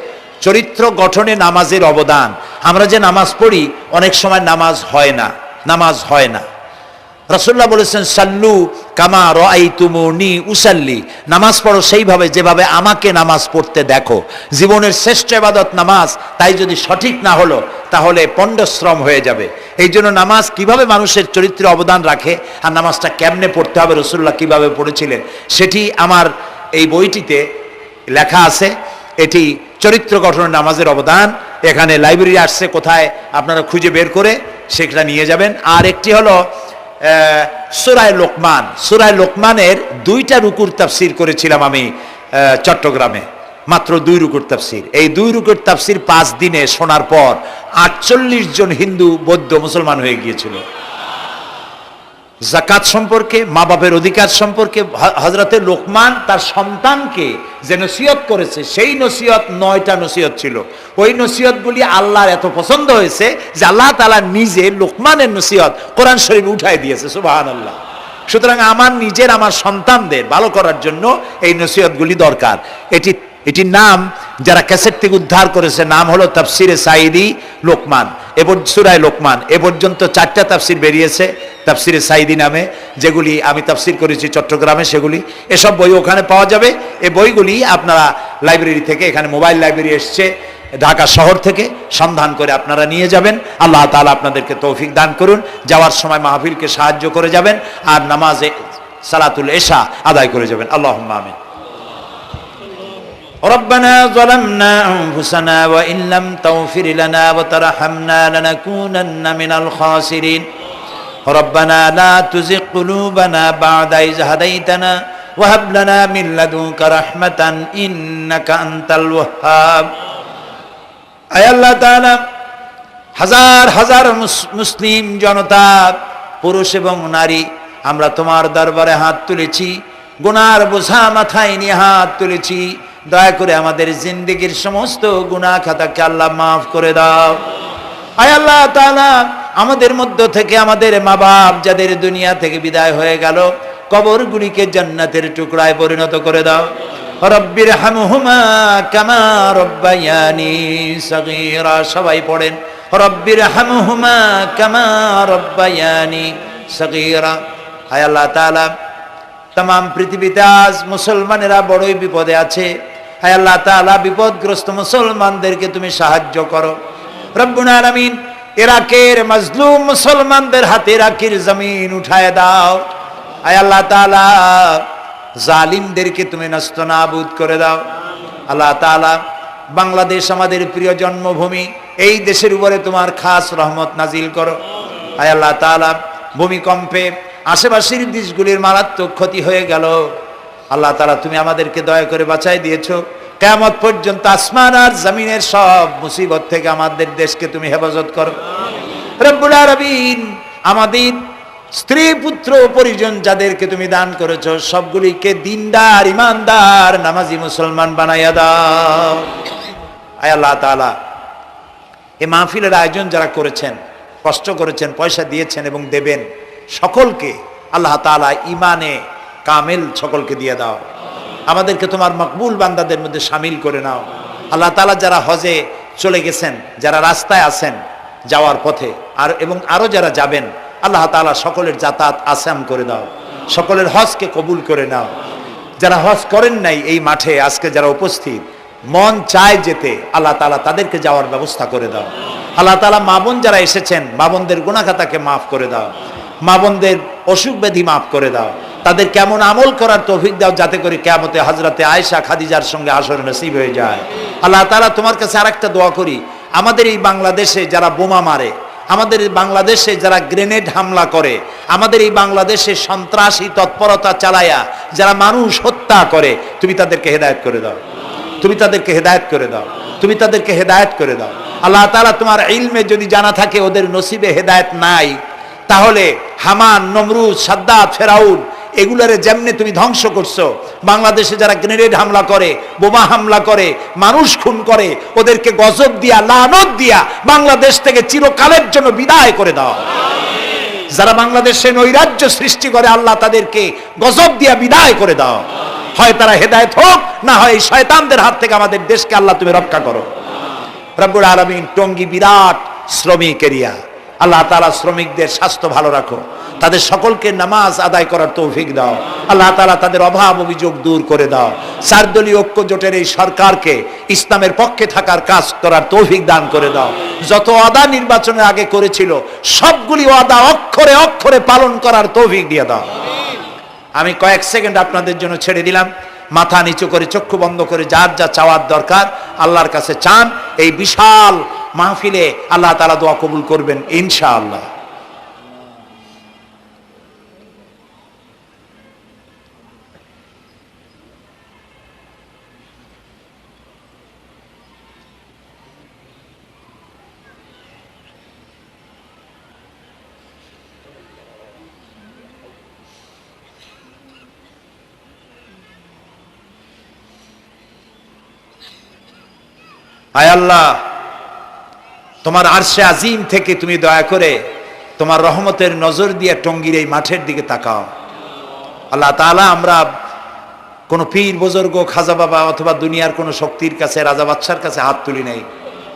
চরিত্র গঠনে নামাজের অবদান। আমরা যে নামাজ পড়ি অনেক সময় নামাজ হয় না। রাসূলুল্লাহ বলেছেন, সাল্লু কামা রাআইতুমুনি উসাল্লি, নামাজ পড়ো সেইভাবে যেভাবে আমাকে নামাজ পড়তে দেখো। জীবনের শ্রেষ্ঠ ইবাদত নামাজ, তাই যদি সঠিক না হলো তাহলে পণ্ডশ্রম হয়ে যাবে। এই জন্য নামাজ কিভাবে মানুষের চরিত্রে অবদান রাখে, আর নামাজটা কেমনে পড়তে হবে, রাসূলুল্লাহ কিভাবে পড়েছিলেন, সেটি আমার এই বইটিতে লেখা আছে। এটি চরিত্র গঠনে নামাজের অবদান। এখানে লাইব্রেরি আসছে, কোথায় আপনারা খুঁজে বের করে সেটা নিয়ে যাবেন। আর একটি হলো সূরায়ে লোকমান। সূরায়ে লোকমানের 2টা রুকুর তাফসীর করেছিলাম আমি চট্টগ্রামে, মাত্র 2 রুকুর তাফসীর। এই 2 রুকুর তাফসীর 5 দিনে শোনার পর 48 জন হিন্দু, বৌদ্ধ, মুসলমান হয়ে গিয়েছিল। যাকাত সম্পর্কে, মা বাপের অধিকার সম্পর্কে হযরতে লোকমান তার সন্তানকে যে নসিহত করেছে, সেই নসিহত 9টা নসিহত ছিল। ওই নসিহতগুলি আল্লাহর এত পছন্দ হয়েছে যে আল্লাহ তাআলা নিজে লোকমানের নসিহত কোরআন শরীফে উঠায় দিয়েছে। সুবহানাল্লাহ। সুতরাং আমার নিজের, আমার সন্তানদের ভালো করার জন্য এই নসিহতগুলি দরকার। এটির নাম যারা ক্যাসেট থেকে উদ্ধার করেছে, নাম হলো তাফসিরে সাঈদী লোকমান। এবার সূরা লোকমান এ পর্যন্ত 4টা তাফসির বেরিয়েছে তাফসিরে সাঈদী নামে, যেগুলি আমি তাফসির করেছি চট্টগ্রামে। সেগুলি, এসব বই ওখানে পাওয়া যাবে। এই বইগুলি আপনারা লাইব্রেরি থেকে, এখানে মোবাইল লাইব্রেরি এসছে ঢাকা শহর থেকে, সন্ধান করে আপনারা নিয়ে যাবেন। আল্লাহ তাআলা আপনাদেরকে তৌফিক দান করুন। যাওয়ার সময় মাহফিলকে সাহায্য করে যাবেন, আর নামাজে সালাতুল এশা আদায় করে যাবেন। আল্লাহুম্মা আমিন। ربنا ظلمنا أنفسنا وإن لم تغفر لنا وترحمنا لنكونن من الخاسرين ربنا لا تزغ قلوبنا بعد إذ هديتنا وهب لنا من لدنك رحمة إنك أنت الوهاب। আয় আল্লাহ তাআলা, হাজার হাজার মুসলিম জনতা, পুরুষ এবং নারী, আমরা তোমার দরবারে হাত তুলেছি, গুনার বোঝা মাথায় নিয়ে হাত তুলেছি। দয়া করে আমাদের জিন্দেগীর সমস্ত গুনাহ খাতাকে আল্লাহ মাফ করে দাও। আয় আল্লাহ তাআলা, আমাদের মধ্য থেকে আমাদের মা বাপ যাদের দুনিয়া থেকে বিদায় হয়ে গেল, কবরগুলিকে জান্নাতের টুকরায় পরিণত করে দাও। রব্বির হামহুমা কামা রব্বায়ানি সগীরা। সবাই পড়েন, রব্বির হামহুমা কামা রব্বায়ানি সগীরা। আয় আল্লাহ তাআলা, তাম পৃথিবীতে আজ মুসলমানেরা বড়ই বিপদে আছে। হায় আল্লাহ তাআলা, বিপদগ্রস্ত মুসলমানদেরকে তুমি সাহায্য করো। রব্বুল আলামিন, ইরাকের মাজলুম মুসলমানদের হাতে ইরাকের জমিন উঠায় দাও। হায় আল্লাহ তাআলা, জালিমদেরকে তুমি নস্তনাবুদ করে দাও। আল্লাহ তাআলা, বাংলাদেশ আমাদের প্রিয় জন্মভূমি, এই দেশের উপরে তোমার খাস রহমত নাজিল করো। হায় আল্লাহ তাআলা, ভূমিকম্পে আশেপাশের দেশগুলির মারাত্মক ক্ষতি হয়ে গেল। আল্লাহ তাআলা, তুমি আমাদেরকে দয়া করে বাঁচাই দিয়েছো। কিয়ামত পর্যন্ত আসমান আর জমিনের সব মুসিবত থেকে আমাদের দেশকে তুমি হেফাজত করো রব্বুল আলামিন। আমাদের স্ত্রী পুত্র পরিজন যাদেরকে তুমি দান করেছো সবগুলিকে দিনদার ইমানদার নামাজি মুসলমান বানাইয়া দাও। আয় আল্লাহ তাআলা, এই মাহফিলের আয়োজন যারা করেছেন, কষ্ট করেছেন, পয়সা দিয়েছেন এবং দেবেন, সকলকে আল্লাহ তাআলা ইমানে কামেল সকলকে দিয়ে দাও। আমাদেরকে তোমার মকবুল বান্দাদের মধ্যে শামিল করে নাও। আল্লাহ তাআলা যারা হজে চলে গেছেন, যারা রাস্তায় আছেন যাওয়ার পথে, আর এবং আরো যারা যাবেন, আল্লাহ তাআলা সকলের যাতায়াত আসান করে দাও, সকলের হজকে কবুল করে নাও। যারা হজ করেন নাই এই মাঠে আজকে যারা উপস্থিত, মন চায় যেতে, আল্লাহ তাআলা তাদেরকে যাওয়ার ব্যবস্থা করে দাও। আল্লাহ তাআলা মা বোন যারা এসেছেন, মা বোনদের গুনাহ খাতাকে মাফ করে দাও, মা বোনদের অসুখ ব্যাধি মাফ করে দাও, তাদের কেমন আমল করার তৌফিক দাও যাতে করে কিয়ামতে হযরতে আয়েশা খাদিজার সঙ্গে আসর নসিব হয়ে যায়। আল্লাহ তাআলা তোমার কাছে আরেকটা দোয়া করি, আমাদের এই বাংলাদেশে যারা বোমা মারে, আমাদের এই বাংলাদেশে যারা গ্রেনেড হামলা করে, আমাদের এই বাংলাদেশে সন্ত্রাসী তৎপরতা চালায়া যারা মানুষ হত্যা করে, তুমি তাদেরকে হেদায়েত করে দাও, তুমি তাদেরকে হেদায়েত করে দাও, তুমি তাদেরকে হেদায়েত করে দাও। আল্লাহ তাআলা তোমার ইলমে যদি জানা থাকে ওদের নসিবে হেদায়েত নাই, তাহলে হামান, নমরুদ, সাদ্দাত, ফেরাউন এগুলারে যেমনে তুমি ধ্বংস করছো, বাংলাদেশে যারা গ্রেনেড হামলা করে, বোমা হামলা করে, মানুষ খুন করে, ওদেরকে গজব দিয়া, লানত দিয়া বাংলাদেশ থেকে চিরকালের জন্য বিদায় করে দাও। যারা বাংলাদেশে নৈরাজ্য সৃষ্টি করে, আল্লাহ তাদেরকে গজব দিয়া বিদায় করে দাও। হয় তারা হেদায়েত হোক, না হয় এই শয়তানদের হাত থেকে আমাদের দেশকে আল্লাহ তুমি রক্ষা করো। রব্বুল আলামিন, টঙ্গী বিরাট শ্রমিক এরিয়া, আল্লাহ তাআলা শ্রমিকদের স্বাস্থ্য ভালো রাখো, তাদের সকলকে নামাজ আদায় করার তৌফিক দাও। আল্লাহ তাআলা তাদের অভাব অভিযোগ দূর করে দাও। চারদলীয় ঐক্য জোটের এই সরকারকে ইসলামের পক্ষে থাকার কাজ করার তৌফিক দান করে দাও। যত ওয়াদা নির্বাচনের আগে করেছিল সবগুলি ওয়াদা অক্ষরে অক্ষরে পালন করার তৌফিক দিয়ে দাও। আমি কয়েক সেকেন্ড আপনাদের জন্য ছেড়ে দিলাম, মাথা নিচু করে চক্ষু বন্ধ করে যার যা চাওয়ার দরকার আল্লাহর কাছে চান। এই বিশাল মাহফিলে আল্লাহ তাআলা দোয়া কবুল করবেন ইনশাআল্লাহ। আয় আল্লাহ, তোমার আরশে আজিম থেকে তুমি দয়া করে তোমার রহমতের নজর দিয়ে টঙ্গীর এই মাঠের দিকে তাকাও। আল্লাহ তাআলা, আমরা কোনো পীর বুজুর্গ, খাজা বাবা অথবা দুনিয়ার কোনো শক্তির কাছে, রাজা বাদশার কাছে হাত তুলি নাই,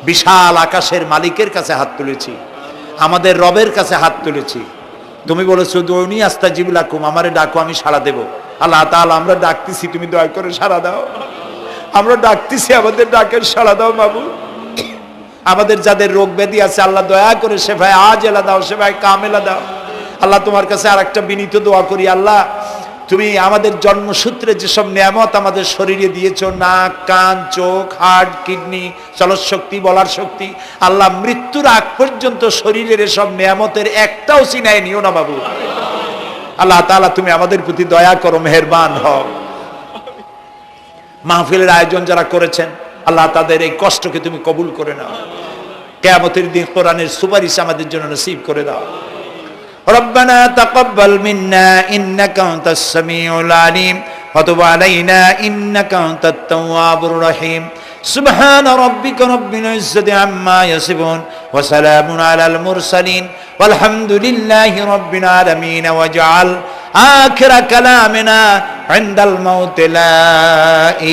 বিশাল আকাশের মালিকের কাছে হাত তুলেছি, আমাদের রবের কাছে হাত তুলেছি। তুমি বলেছো দুনি আস্তাজিবু লাকুম, আমারে ডাকো আমি সাড়া দেব। আল্লাহ তাআলা, আমরা ডাকতেছি, তুমি দয়া করে সাড়া দাও। আমরা ডাকতেছি, আমাদের ডাকের সাড়া দাও মাবুদ। আমাদের যাদের রোগ ব্যাধি আছে আল্লাহ দয়া করে শেফায়ে আজেলা দাও, শেফায়ে কামেলা দাও। আল্লাহ তোমার কাছে আর একটা বিনীত দোয়া করি, আল্লাহ তুমি আমাদের জন্মসূত্রে যেসব নিয়ামত আমাদের শরীরে দিয়েছো, নাক, কান, চোখ, হার্ট, কিডনি, চলৎ শক্তি, বলার শক্তি, আল্লাহ মৃত্যুর আগ পর্যন্ত শরীরের এসব নিয়ামতের একটাও চিনায় নিও না বাবু। আল্লাহ তাআলা তুমি আমাদের প্রতি দয়া করো, মেহেরবান হও। মাহফিলের আয়োজন যারা করেছেন আল্লাহ তাদের এই কষ্টকে তুমি কবুল করে নাও। কিয়ামতের দিন কোরআনের সুপারিশ আমাদের জন্য নসিব করে দাও। রব্বানা তাকাব্বাল মিন্না ইন্নাকা আনতাস সামিউল আলিম ওয়া তুব আলাইনা ইন্নাকা আনতাত তাওয়াবুর রহিম। সুবহান রাব্বিকা রাব্বিল ইজ্জাতি আম্মা ইয়াসিফুন ওয়া সালামুন আলাল মুরসালিন ওয়ালহামদুলিল্লাহি রাব্বিল আলামিন। ওয়াজআল آخر كلامنا عند الموت لا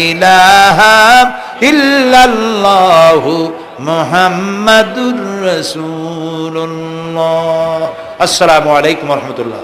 إله إلا الله محمد رسول الله. السلام عليكم ورحمة الله.